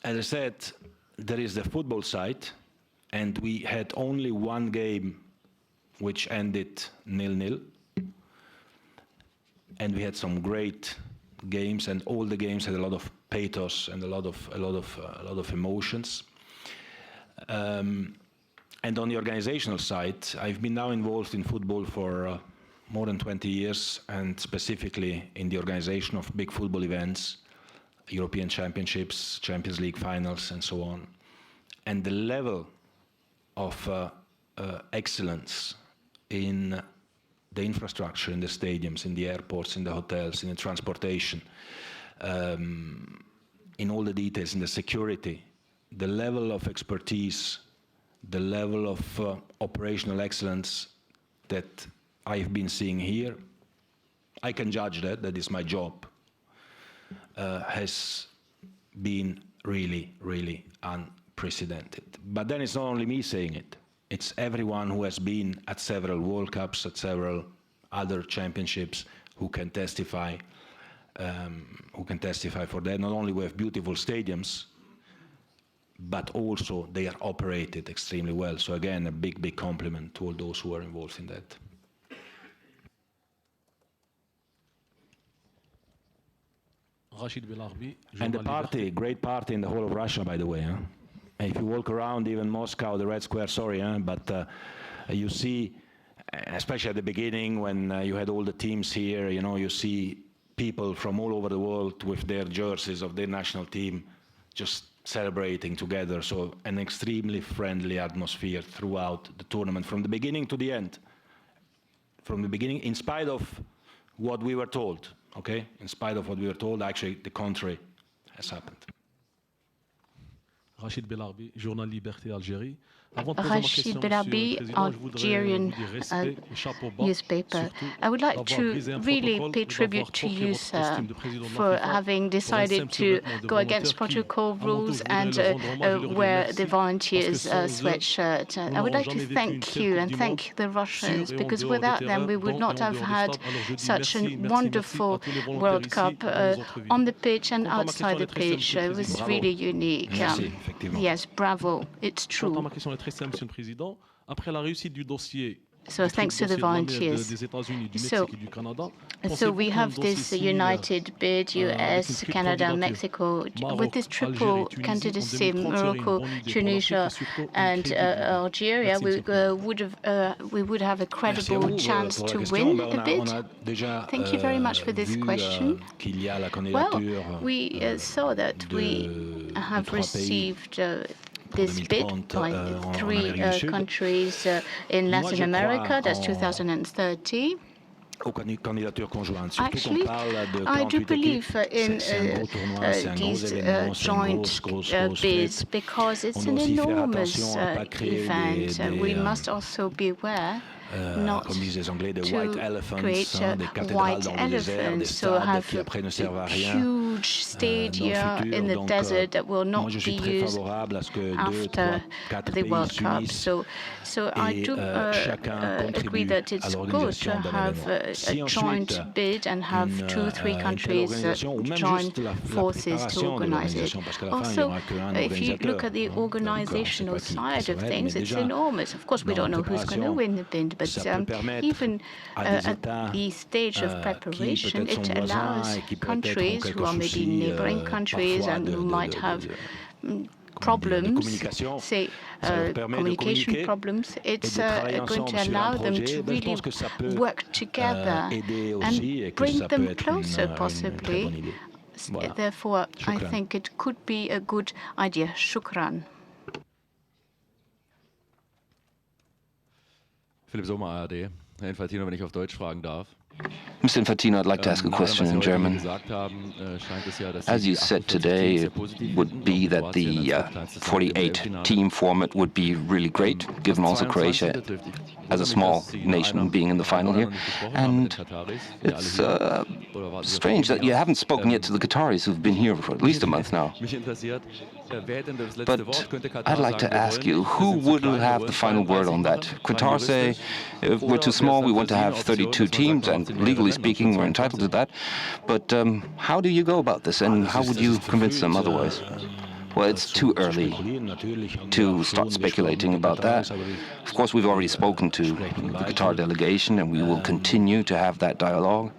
as I said, there is the football side, and we had only one game which ended 0-0, and we had some great games, and all the games had a lot of pathos and a lot of emotions. And on the organizational side, I've been now involved in football for more than 20 years, and specifically in the organization of big football events, European Championships, Champions League finals, and so on. And the level of excellence in the infrastructure, in the stadiums, in the airports, in the hotels, in the transportation, in all the details, in the security, the level of expertise, the level of operational excellence that I've been seeing here, I can judge that is my job, has been really unprecedented. But then it's not only me saying it, it's everyone who has been at several World Cups, at several other championships, who can testify for that. Not only we have beautiful stadiums, but also they are operated extremely well. So again, a big compliment to all those who are involved in that. And the party, great party in the whole of Russia, by the way. Huh? If you walk around even Moscow, the Red Square, sorry, but you see, especially at the beginning when you had all the teams here, you know, you see people from all over the world with their jerseys of their national team just celebrating together. So an extremely friendly atmosphere throughout the tournament, from the beginning to the end. From the beginning, in spite of what we were told, okay? In spite of what we were told, actually the contrary has happened. Rachid Belarbi, Journal Liberté Algérie. Rachid Belarbi, Algerian newspaper. I would like to really pay tribute to you, sir, for having decided to go against protocol rules and wear the volunteers' sweatshirt. I would like to thank you and thank the Russians, because without them we would not have had such a wonderful World Cup on the pitch and outside the pitch. It was really unique. Yes, bravo. It's true. Monsieur le Président, après la réussite du dossier So thanks to the volunteers. So we have this united bid, US, Canada, Mexico. With this triple candidacy, Morocco, Tunisia, and Algeria, we would have a credible chance to win the bid. Thank you very much for this question. Well, we saw that we have received this bid by 3 countries in Latin America. That's 2030. Actually, I do believe in these joint bids because it's an enormous event. We must also be aware not to create white elephants, so have huge stadia in the desert that will not be used after the World Cup. So I do agree that it's good to have a joint bid and have 2-3 countries join forces to organize it. Also, if you look at the organizational side of things, it's enormous. Of course, we don't know who's going to win the bid, but even at the stage of preparation, it allows countries who are maybe neighboring countries and who might have problems, say communication problems, it's going to allow them to really work together and bring them closer, possibly. Therefore, I think it could be a good idea. Shukran. Philipp Sommer, ARD. Herr Infantino, wenn ich auf Deutsch fragen darf. Mr. Infantino, I'd like to ask a question in German. As you said today, it would be that the 48-team format would be really great, given also Croatia as a small nation being in the final here. And it's strange that you haven't spoken yet to the Qataris who've been here for at least a month now. But I'd like to ask you, who would have the final word on that? Qatar say, if we're too small, we want to have 32 teams, and legally speaking, we're entitled to that. But how do you go about this, and how would you convince them otherwise? Well, it's too early to start speculating about that. Of course, we've already spoken to the Qatar delegation, and we will continue to have that dialogue.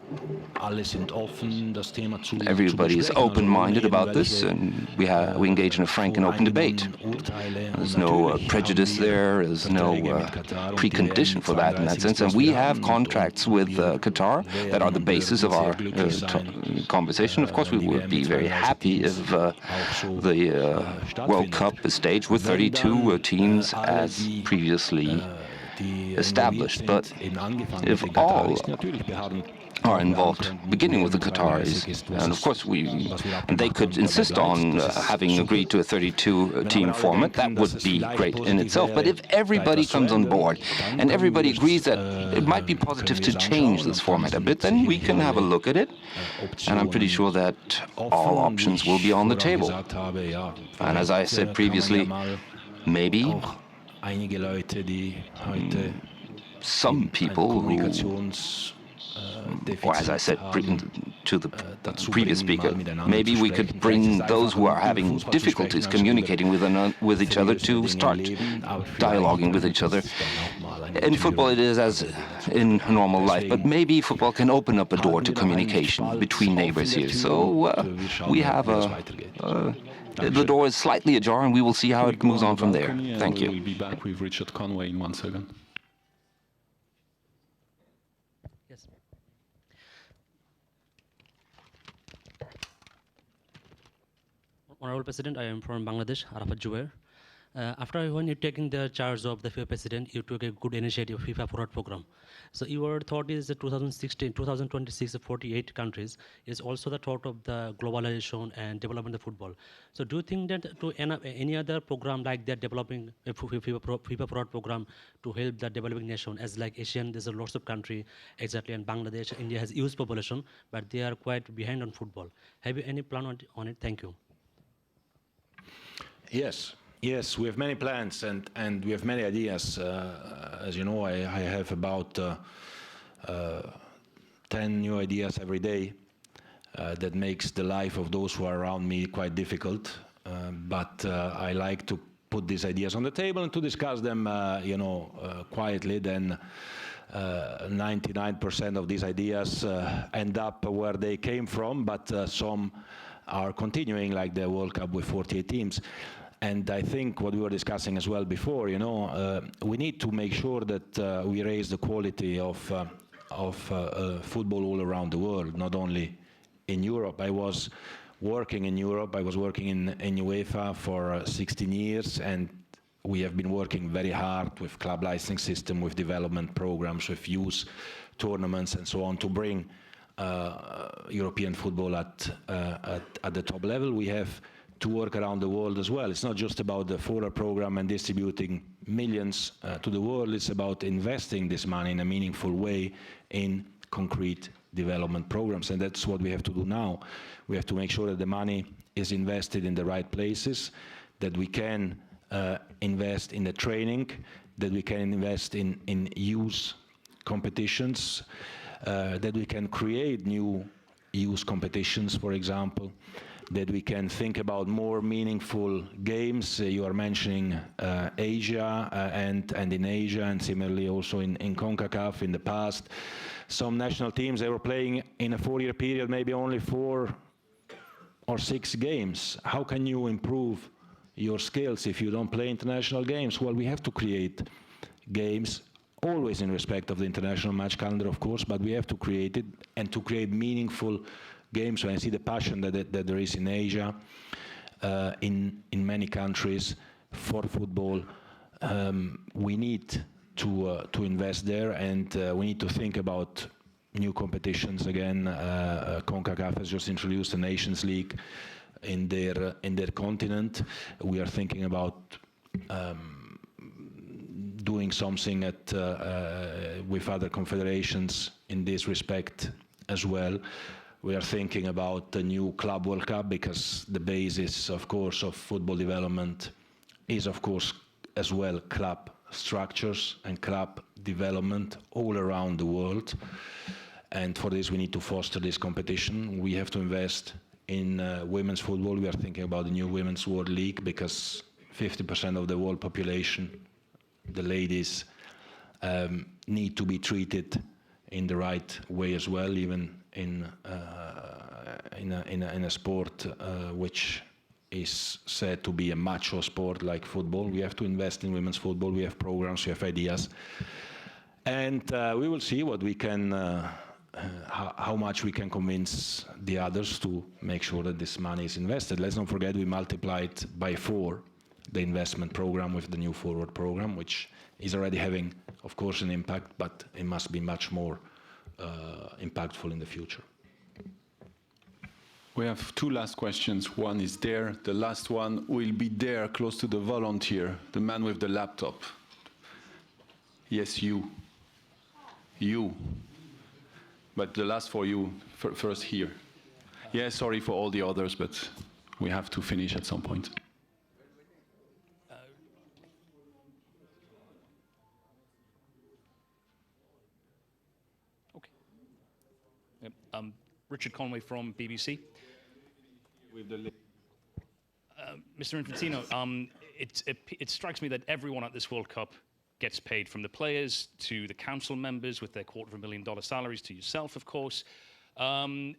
Everybody is open-minded about this, and we engage in a frank and open debate. There's no prejudice there, there's no precondition for that in that sense. And we have contracts with Qatar that are the basis of our conversation. Of course, we would be very happy if the World Cup is staged with 32 teams as previously established. But if all are involved, beginning with the Qataris, and of course they could insist on having agreed to a 32-team format, that would be great in itself. But if everybody comes on board and everybody agrees that it might be positive to change this format a bit, then we can have a look at it, and I'm pretty sure that all options will be on the table. And as I said previously, maybe some people who, or as I said to the previous speaker, maybe we could bring those who are having difficulties communicating with each other to start dialoguing with each other. In football it is as in normal life, but maybe football can open up a door to communication between neighbors here. So we have the door is slightly ajar, and we will see how it moves on from there. Thank you. We'll be back with Richard Conway in 1 second. Honorable President, I am from Bangladesh, Arafat Jubair. After when you're taking the charge of the FIFA president, you took a good initiative, FIFA Forward Program. So your thought is that 2026, 48 countries is also the thought of the globalization and development of football. So do you think that to any other program like that, developing a FIFA Forward Program to help the developing nation, as like Asian, there's a lots of country, exactly, and Bangladesh, India has huge population, but they are quite behind on football. Have you any plan on it? Thank you. Yes, we have many plans and we have many ideas. As you know, I have about 10 new ideas every day. That makes the life of those who are around me quite difficult. But I like to put these ideas on the table and to discuss them, quietly. Then 99% of these ideas end up where they came from, but some are continuing, like the World Cup with 48 teams. And I think what we were discussing as well before, we need to make sure that we raise the quality of football all around the world, not only in Europe. I was working in Europe. I was working in UEFA for 16 years, and we have been working very hard with club licensing system, with development programs, with youth tournaments, and so on, to bring European football at the top level. We have to work around the world as well. It's not just about the forward program and distributing millions to the world. It's about investing this money in a meaningful way in concrete development programs, and that's what we have to do now. We have to make sure that the money is invested in the right places, that we can invest in the training, that we can invest in youth competitions, that we can create new youth competitions, for example, that we can think about more meaningful games. You are mentioning Asia, and in Asia, and similarly also in CONCACAF in the past. Some national teams, they were playing in a 4-year period, maybe only 4 or 6 games. How can you improve your skills if you don't play international games? Well, we have to create games, always in respect of the international match calendar, of course, but we have to create it, and to create meaningful games. When I see the passion that there is in Asia, in many countries for football, we need to invest there, and we need to think about new competitions again. CONCACAF has just introduced a Nations League in their continent. We are thinking about doing something with other confederations in this respect as well. We are thinking about the new Club World Cup, because the basis, of course, of football development is, of course, as well club structures and club development all around the world. And for this, we need to foster this competition. We have to invest in women's football. We are thinking about the new Women's World League, because 50% of the world population, the ladies, need to be treated in the right way as well, even in a sport which is said to be a macho sport like football. We have to invest in women's football. We have programs, we have ideas, and we will see what we can, how much we can convince the others to make sure that this money is invested. Let's not forget we multiplied by 4 the investment program with the new forward program, which is already having, of course, an impact, but it must be much more impactful in the future. We have 2 last questions. One is there. The last one will be there, close to the volunteer, the man with the laptop. Yes, you. You. But the last for you, first here. Yeah, sorry for all the others, but we have to finish at some point. Richard Conway from BBC. Mr. Infantino, it strikes me that everyone at this World Cup gets paid, from the players to the council members with their $250,000 salaries, to yourself, of course. The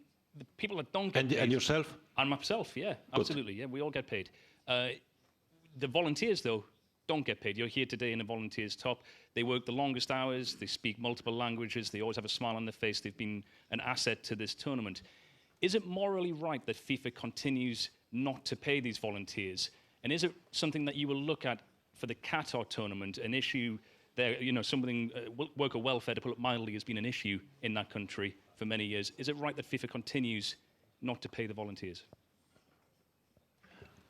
people that don't get paid... And yourself? And myself, yeah, absolutely. Yeah, we all get paid. The volunteers, though, don't get paid. You're here today in the volunteers' top. They work the longest hours. They speak multiple languages. They always have a smile on their face. They've been an asset to this tournament. Is it morally right that FIFA continues not to pay these volunteers? And is it something that you will look at for the Qatar tournament, an issue there, something, worker welfare, to put it mildly, has been an issue in that country for many years. Is it right that FIFA continues not to pay the volunteers?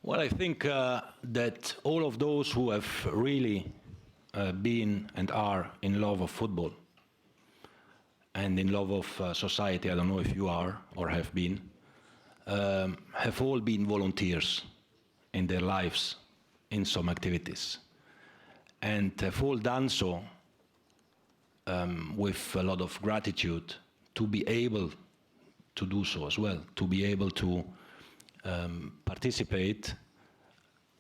Well, I think that all of those who have really been and are in love of football and in love of society, I don't know if you are or have been, have all been volunteers in their lives in some activities, and have all done so with a lot of gratitude to be able to do so as well, to be able to participate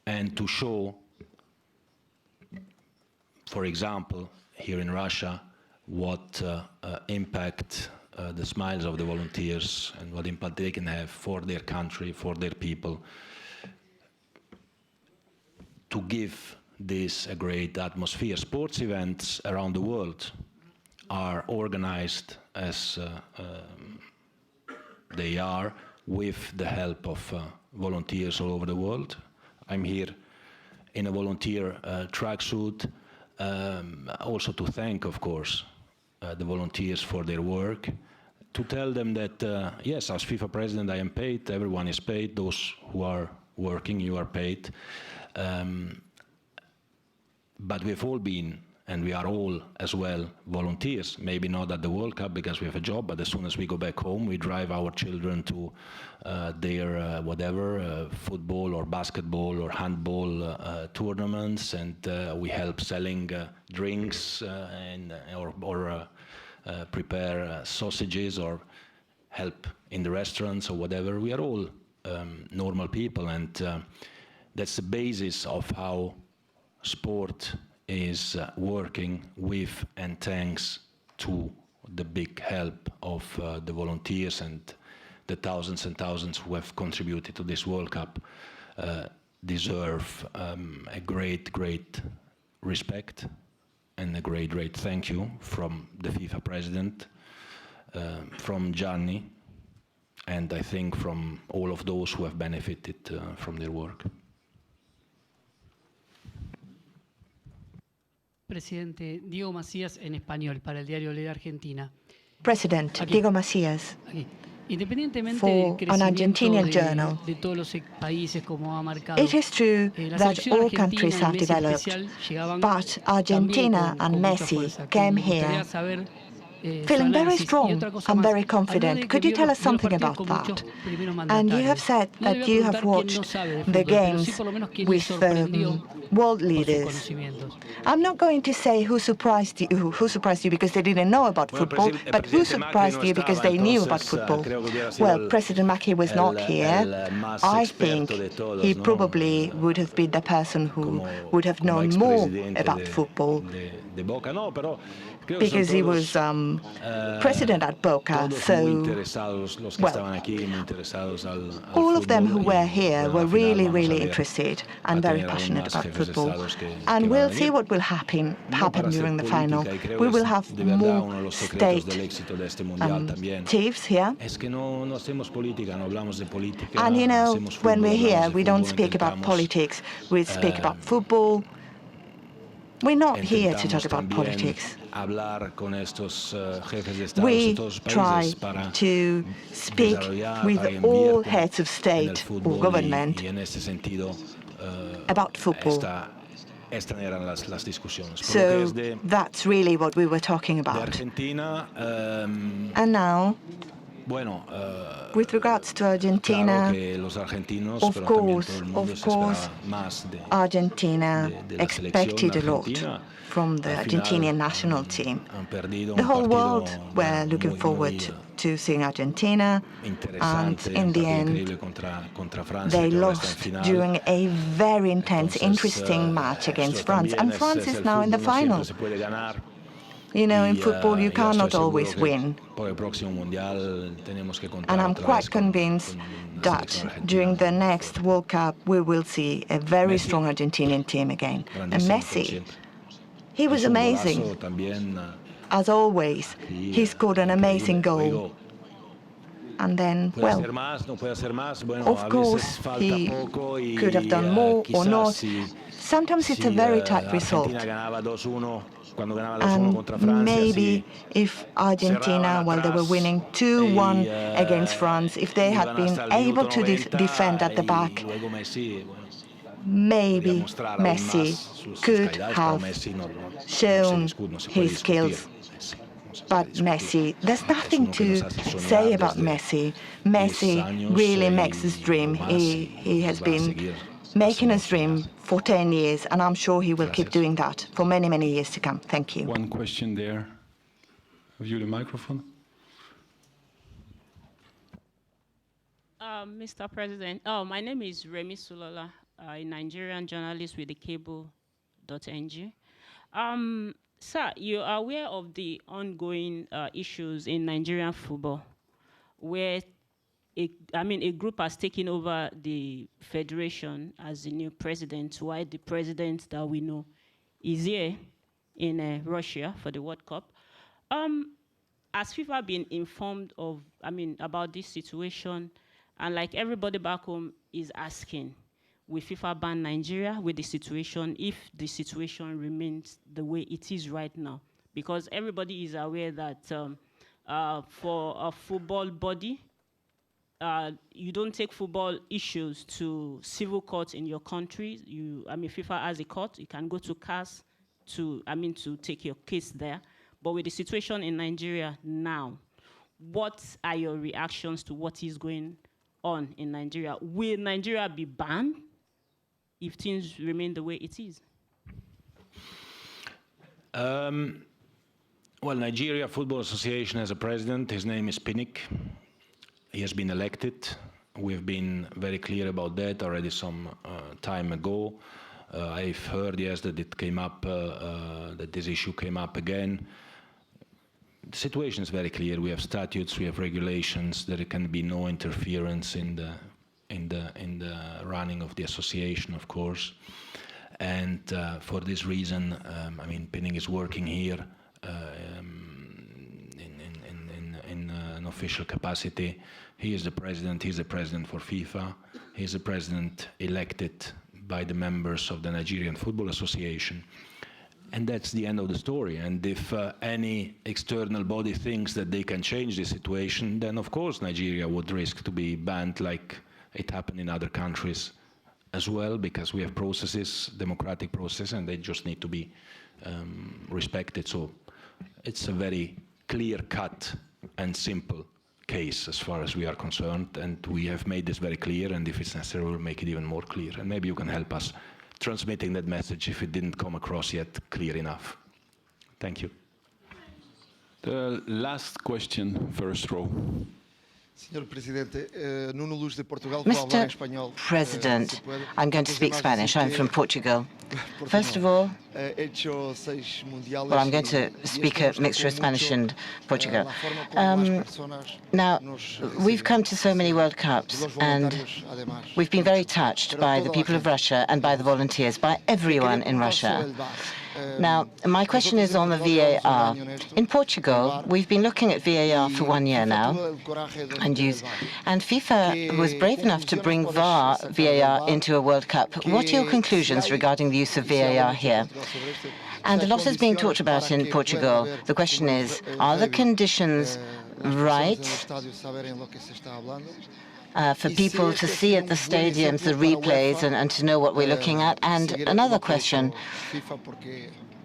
and to show, for example, here in Russia, what impact the smiles of the volunteers and what impact they can have for their country, for their people, to give this a great atmosphere. Sports events around the world are organized as they are with the help of volunteers all over the world. I'm here in a volunteer tracksuit, also to thank, of course, the volunteers for their work, to tell them that, yes, as FIFA president, I am paid, everyone is paid, those who are working, you are paid. But we've all been, and we are all as well, volunteers. Maybe not at the World Cup because we have a job, but as soon as we go back home, we drive our children to their football or basketball or handball tournaments, and we help selling drinks or prepare sausages or help in the restaurants or whatever. We are all normal people, and that's the basis of how sport is working with and thanks to the big help of the volunteers and the thousands and thousands who have contributed to this World Cup deserve a great, great respect and a great, great thank you from the FIFA president, from Gianni, and I think from all of those who have benefited from their work. Presidente Diego Macías en español para el diario La Argentina. President Diego Macías for an Argentinian journal. It is true that all countries have developed, but Argentina and Messi came here feeling very strong and very confident. Could you tell us something about that? And you have said that you have watched the games with world leaders. I'm not going to say who surprised you because they didn't know about football, but who surprised you because they knew about football. Well, President Macri was not here. I think he probably would have been the person who would have known more about football, because he was president at Boca, so, well, all of them who were here were really, really interested and very passionate about football. And we'll see what will happen during the final. We will have more state chiefs here. And you know, when we're here, we don't speak about politics, we speak about football. We're not here to talk about politics. We try to speak with all heads of state or government about football. So that's really what we were talking about. And now, with regards to Argentina, of course, Argentina expected a lot from the Argentinian national team. The whole world were looking forward to seeing Argentina, and in the end, they lost during a very intense, interesting match against France. And France is now in the final. You know, in football, you cannot always win. And I'm quite convinced that during the next World Cup, we will see a very strong Argentinian team again. And Messi, he was amazing. As always, he scored an amazing goal. And then, well, of course, he could have done more or not. Sometimes it's a very tight result. And maybe if Argentina, while they were winning 2-1 against France, if they had been able to defend at the back, maybe Messi could have shown his skills. But Messi, there's nothing to say about Messi. Messi really makes us dream. He has been making us dream for 10 years, and I'm sure he will keep doing that for many, many years to come. Thank you. One question there. Have you the microphone? Mr. President, my name is Remi Sulola, a Nigerian journalist with the cable.ng. Sir, you are aware of the ongoing issues in Nigerian football, where a group has taken over the federation as the new president, while the president that we know is here in Russia for the World Cup. Has FIFA been informed of, about this situation? And like everybody back home is asking, will FIFA ban Nigeria with the situation if the situation remains the way it is right now? Because everybody is aware that for a football body, you don't take football issues to civil courts in your country. FIFA has a court. You can go to CAS to take your case there. But with the situation in Nigeria now, what are your reactions to what is going on in Nigeria? Will Nigeria be banned if things remain the way it is? Well, Nigeria Football Association has a president. His name is Pinnick. He has been elected. We've been very clear about that already some time ago. I've heard, yes, that it came up, that this issue came up again. The situation is very clear. We have statutes, we have regulations. There can be no interference in the running of the association, of course. And for this reason, Pinnick is working here in an official capacity. He is the president. He's the president for FIFA. He's the president elected by the members of the Nigerian Football Association. And that's the end of the story. And if any external body thinks that they can change the situation, then of course Nigeria would risk to be banned like it happened in other countries as well, because we have processes, democratic processes, and they just need to be respected. So it's a very clear-cut and simple case as far as we are concerned, and we have made this very clear, and if it's necessary, we'll make it even more clear. And maybe you can help us transmitting that message if it didn't come across yet clear enough. Thank you. The last question, first row. Mr. President, I'm going to speak Spanish. I'm from Portugal. First of all, I'm going to speak a mixture of Spanish and Portugal. Now, we've come to so many World Cups, and we've been very touched by the people of Russia and by the volunteers, by everyone in Russia. Now, my question is on the VAR. In Portugal, we've been looking at VAR for 1 year now, and FIFA was brave enough to bring VAR into a World Cup. What are your conclusions regarding the use of VAR here? And a lot is being talked about in Portugal. The question is, are the conditions right for people to see at the stadiums the replays and to know what we're looking at? And another question,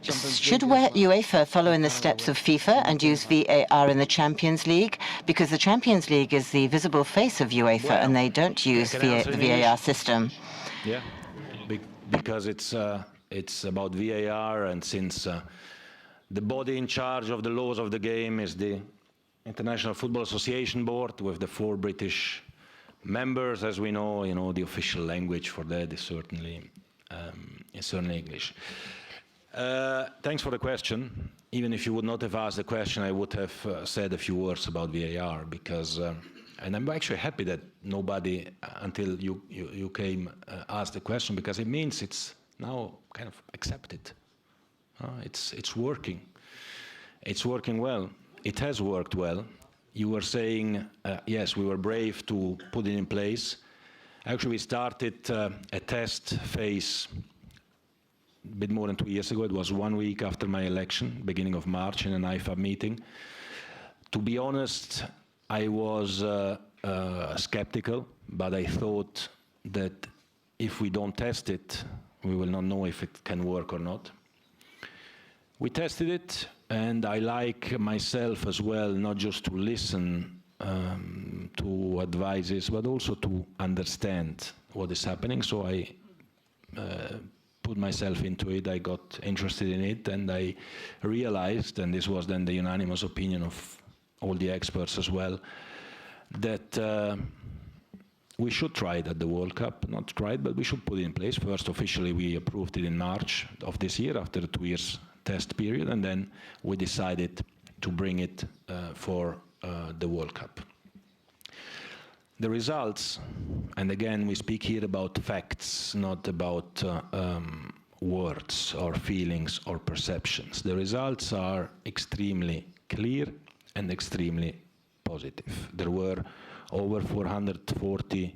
should UEFA follow in the steps of FIFA and use VAR in the Champions League? Because the Champions League is the visible face of UEFA, and they don't use the VAR system. Yeah, because it's about VAR, and since the body in charge of the laws of the game is the International Football Association Board, with the 4 British members, as we know, the official language for that is certainly English. Thanks for the question. Even if you would not have asked the question, I would have said a few words about VAR, because, and I'm actually happy that nobody, until you came, asked the question, because it means it's now kind of accepted. It's working. It's working well. It has worked well. you were saying, yes, we were brave to put it in place. Actually, we started a test phase a bit more than 2 years ago. It was 1 week after my election, beginning of March, in an IFAB meeting. To be honest, I was skeptical, but I thought that if we don't test it, we will not know if it can work or not. We tested it, and I like myself as well, not just to listen to advices, but also to understand what is happening. So I put myself into it, I got interested in it, and I realized, and this was then the unanimous opinion of all the experts as well, that we should try it at the World Cup. Not try it, but we should put it in place. First, officially, we approved it in March of this year, after a 2 years test period, and then we decided to bring it for the World Cup. The results, and again, we speak here about facts, not about words or feelings or perceptions. The results are extremely clear and extremely positive. There were over 440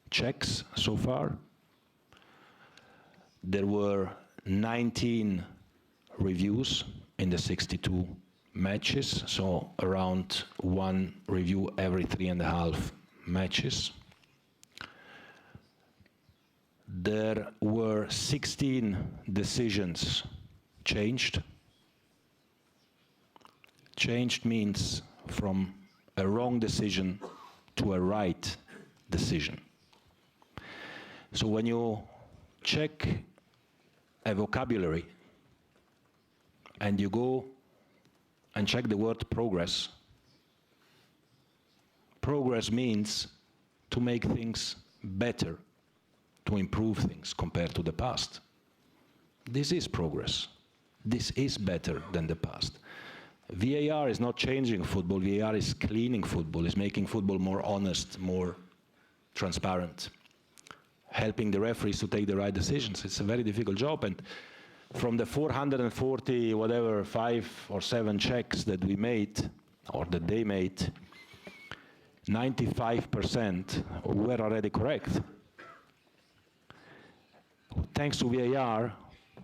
checks so far. There were 19 reviews in the 62 matches, so around 1 review every 3.5 matches. There were 16 decisions changed. Changed means from a wrong decision to a right decision. So when you check a vocabulary and you go and check the word progress, progress means to make things better, to improve things compared to the past. This is progress. This is better than the past. VAR is not changing football. VAR is cleaning football, is making football more honest, more transparent, helping the referees to take the right decisions. It's a very difficult job, and from the 440, whatever, 5 or 7 checks that we made, or that they made, 95% were already correct. Thanks to VAR,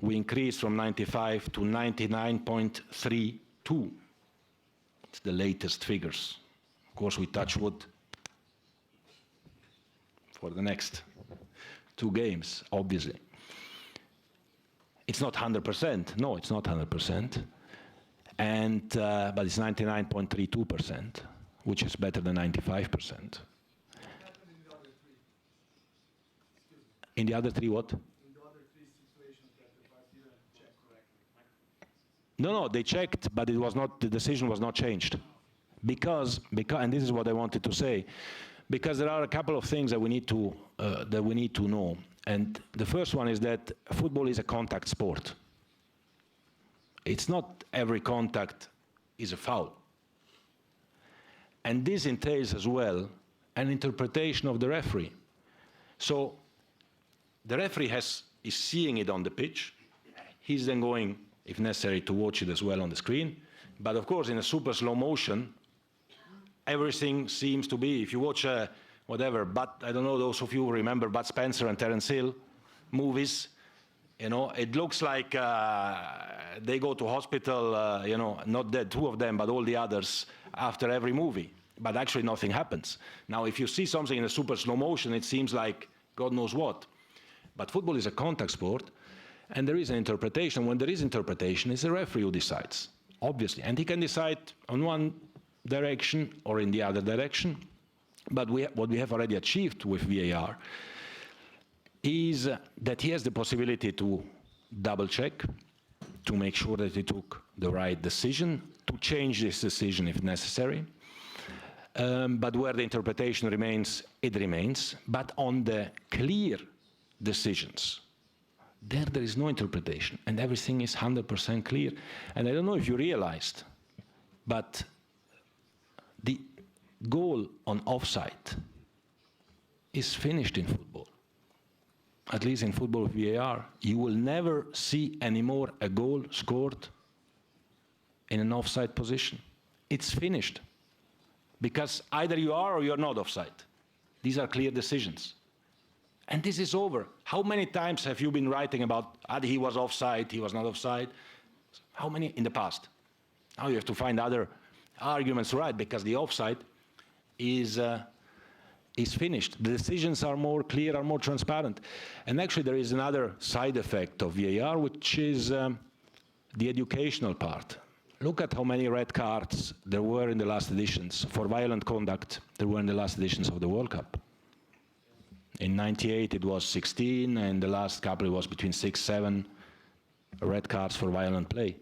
we increased from 95 to 99.32. It's the latest figures. Of course, we touch wood for the next 2 games, obviously. It's not 100%. No, it's not 100%. And, but it's 99.32%, which is better than 95%. In the other 3 what? No, they checked, but it was not, the decision was not changed. Because, and this is what I wanted to say, because there are a couple of things that we need to know. And the first one is that football is a contact sport. It's not every contact is a foul. And this entails as well an interpretation of the referee. So the referee is seeing it on the pitch. He's then going, if necessary, to watch it as well on the screen. But of course, in a super slow motion, everything seems to be, if you watch whatever, but I don't know, those of you who remember Bud Spencer and Terence Hill movies, you know, it looks like they go to hospital, you know, not the 2 of them, but all the others after every movie. But actually nothing happens. Now, if you see something in a super slow motion, it seems like God knows what. But football is a contact sport, and there is an interpretation. When there is interpretation, it's the referee who decides, obviously. And he can decide on one direction or in the other direction. But what we have already achieved with VAR is that he has the possibility to double-check, to make sure that he took the right decision, to change this decision if necessary. But where the interpretation remains, it remains. But on the clear decisions, there is no interpretation, and everything is 100% clear. And I don't know if you realized, but the goal on offside is finished in football. At least in football with VAR. You will never see anymore a goal scored in an offside position. It's finished. because either you are or you're not offside. These are clear decisions. And this is over. How many times have you been writing about he was offside, he was not offside? How many in the past? Now you have to find other arguments to write because the offside is finished. The decisions are more clear, are more transparent. And actually there is another side effect of VAR, which is the educational part. Look at how many red cards there were in the last editions for violent conduct. There were in the last editions of the World Cup. In '98 it was 16, and the last couple it was between 6, 7 red cards for violent play.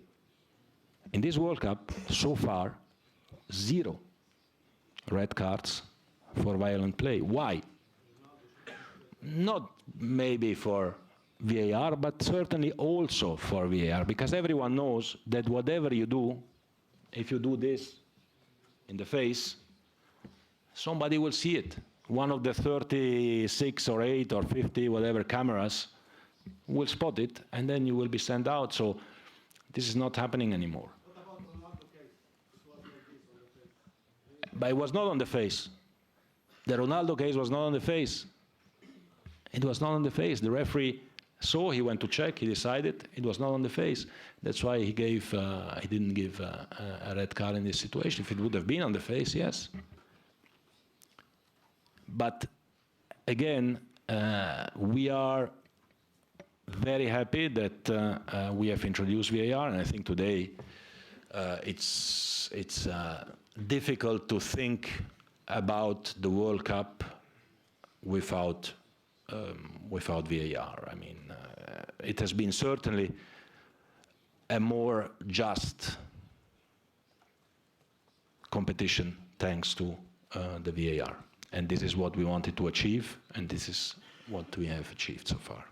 In this World Cup, so far, 0 red cards for violent play. Why? Not maybe for VAR, but certainly also for VAR, because everyone knows that whatever you do, if you do this in the face, somebody will see it. One of the 36 or 8 or 50, whatever cameras will spot it, and then you will be sent out. So this is not happening anymore. But it was not on the face. The Ronaldo case was not on the face. It was not on the face. The referee saw, he went to check, he decided it was not on the face. That's why he didn't give a red card in this situation. If it would have been on the face, yes. But again, we are very happy that we have introduced VAR, and I think today it's difficult to think about the World Cup without VAR. I mean, it has been certainly a more just competition thanks to the VAR. And this is what we wanted to achieve, and this is what we have achieved so far.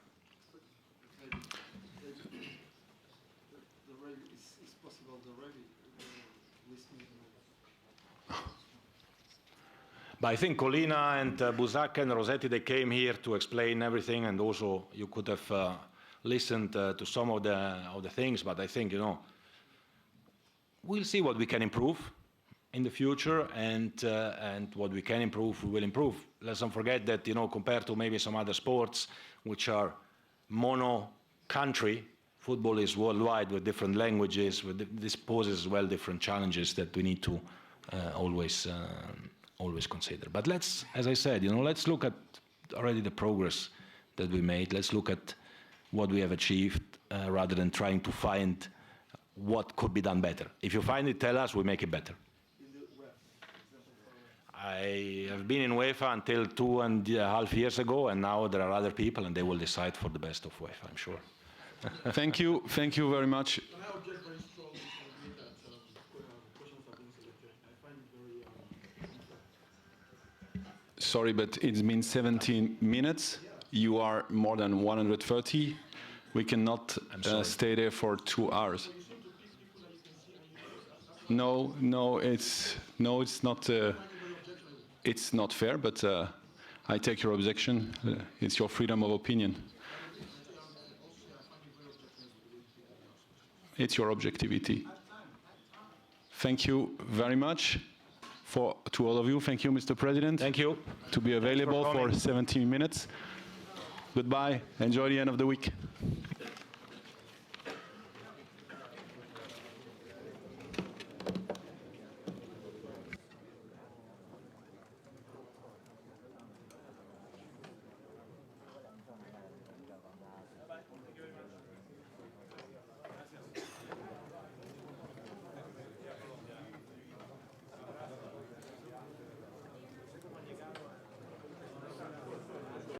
But I think Colina and Buzak and Rossetti, they came here to explain everything, and also you could have listened to some of the things. But I think, you know, we'll see what we can improve in the future, and what we can improve, we will improve. Let's not forget that, you know, compared to maybe some other sports which are mono-country, football is worldwide with different languages. This poses as well different challenges that we need to always consider. But let's, as I said, you know, let's look at already the progress that we made. Let's look at what we have achieved rather than trying to find what could be done better. If you find it, tell us, we make it better. I have been in UEFA until 2.5 years ago, and now there are other people, and they will decide for the best of UEFA, I'm sure. Thank you very much. Sorry, but it's been 17 minutes. You are more than 130. We cannot stay there for 2 hours. No, it's not. It's not fair, but I take your objection. It's your freedom of opinion. It's your objectivity. Thank you very much to all of you. Thank you, Mr. President. Thank you. To be available for 17 minutes. Goodbye. Enjoy the end of the week.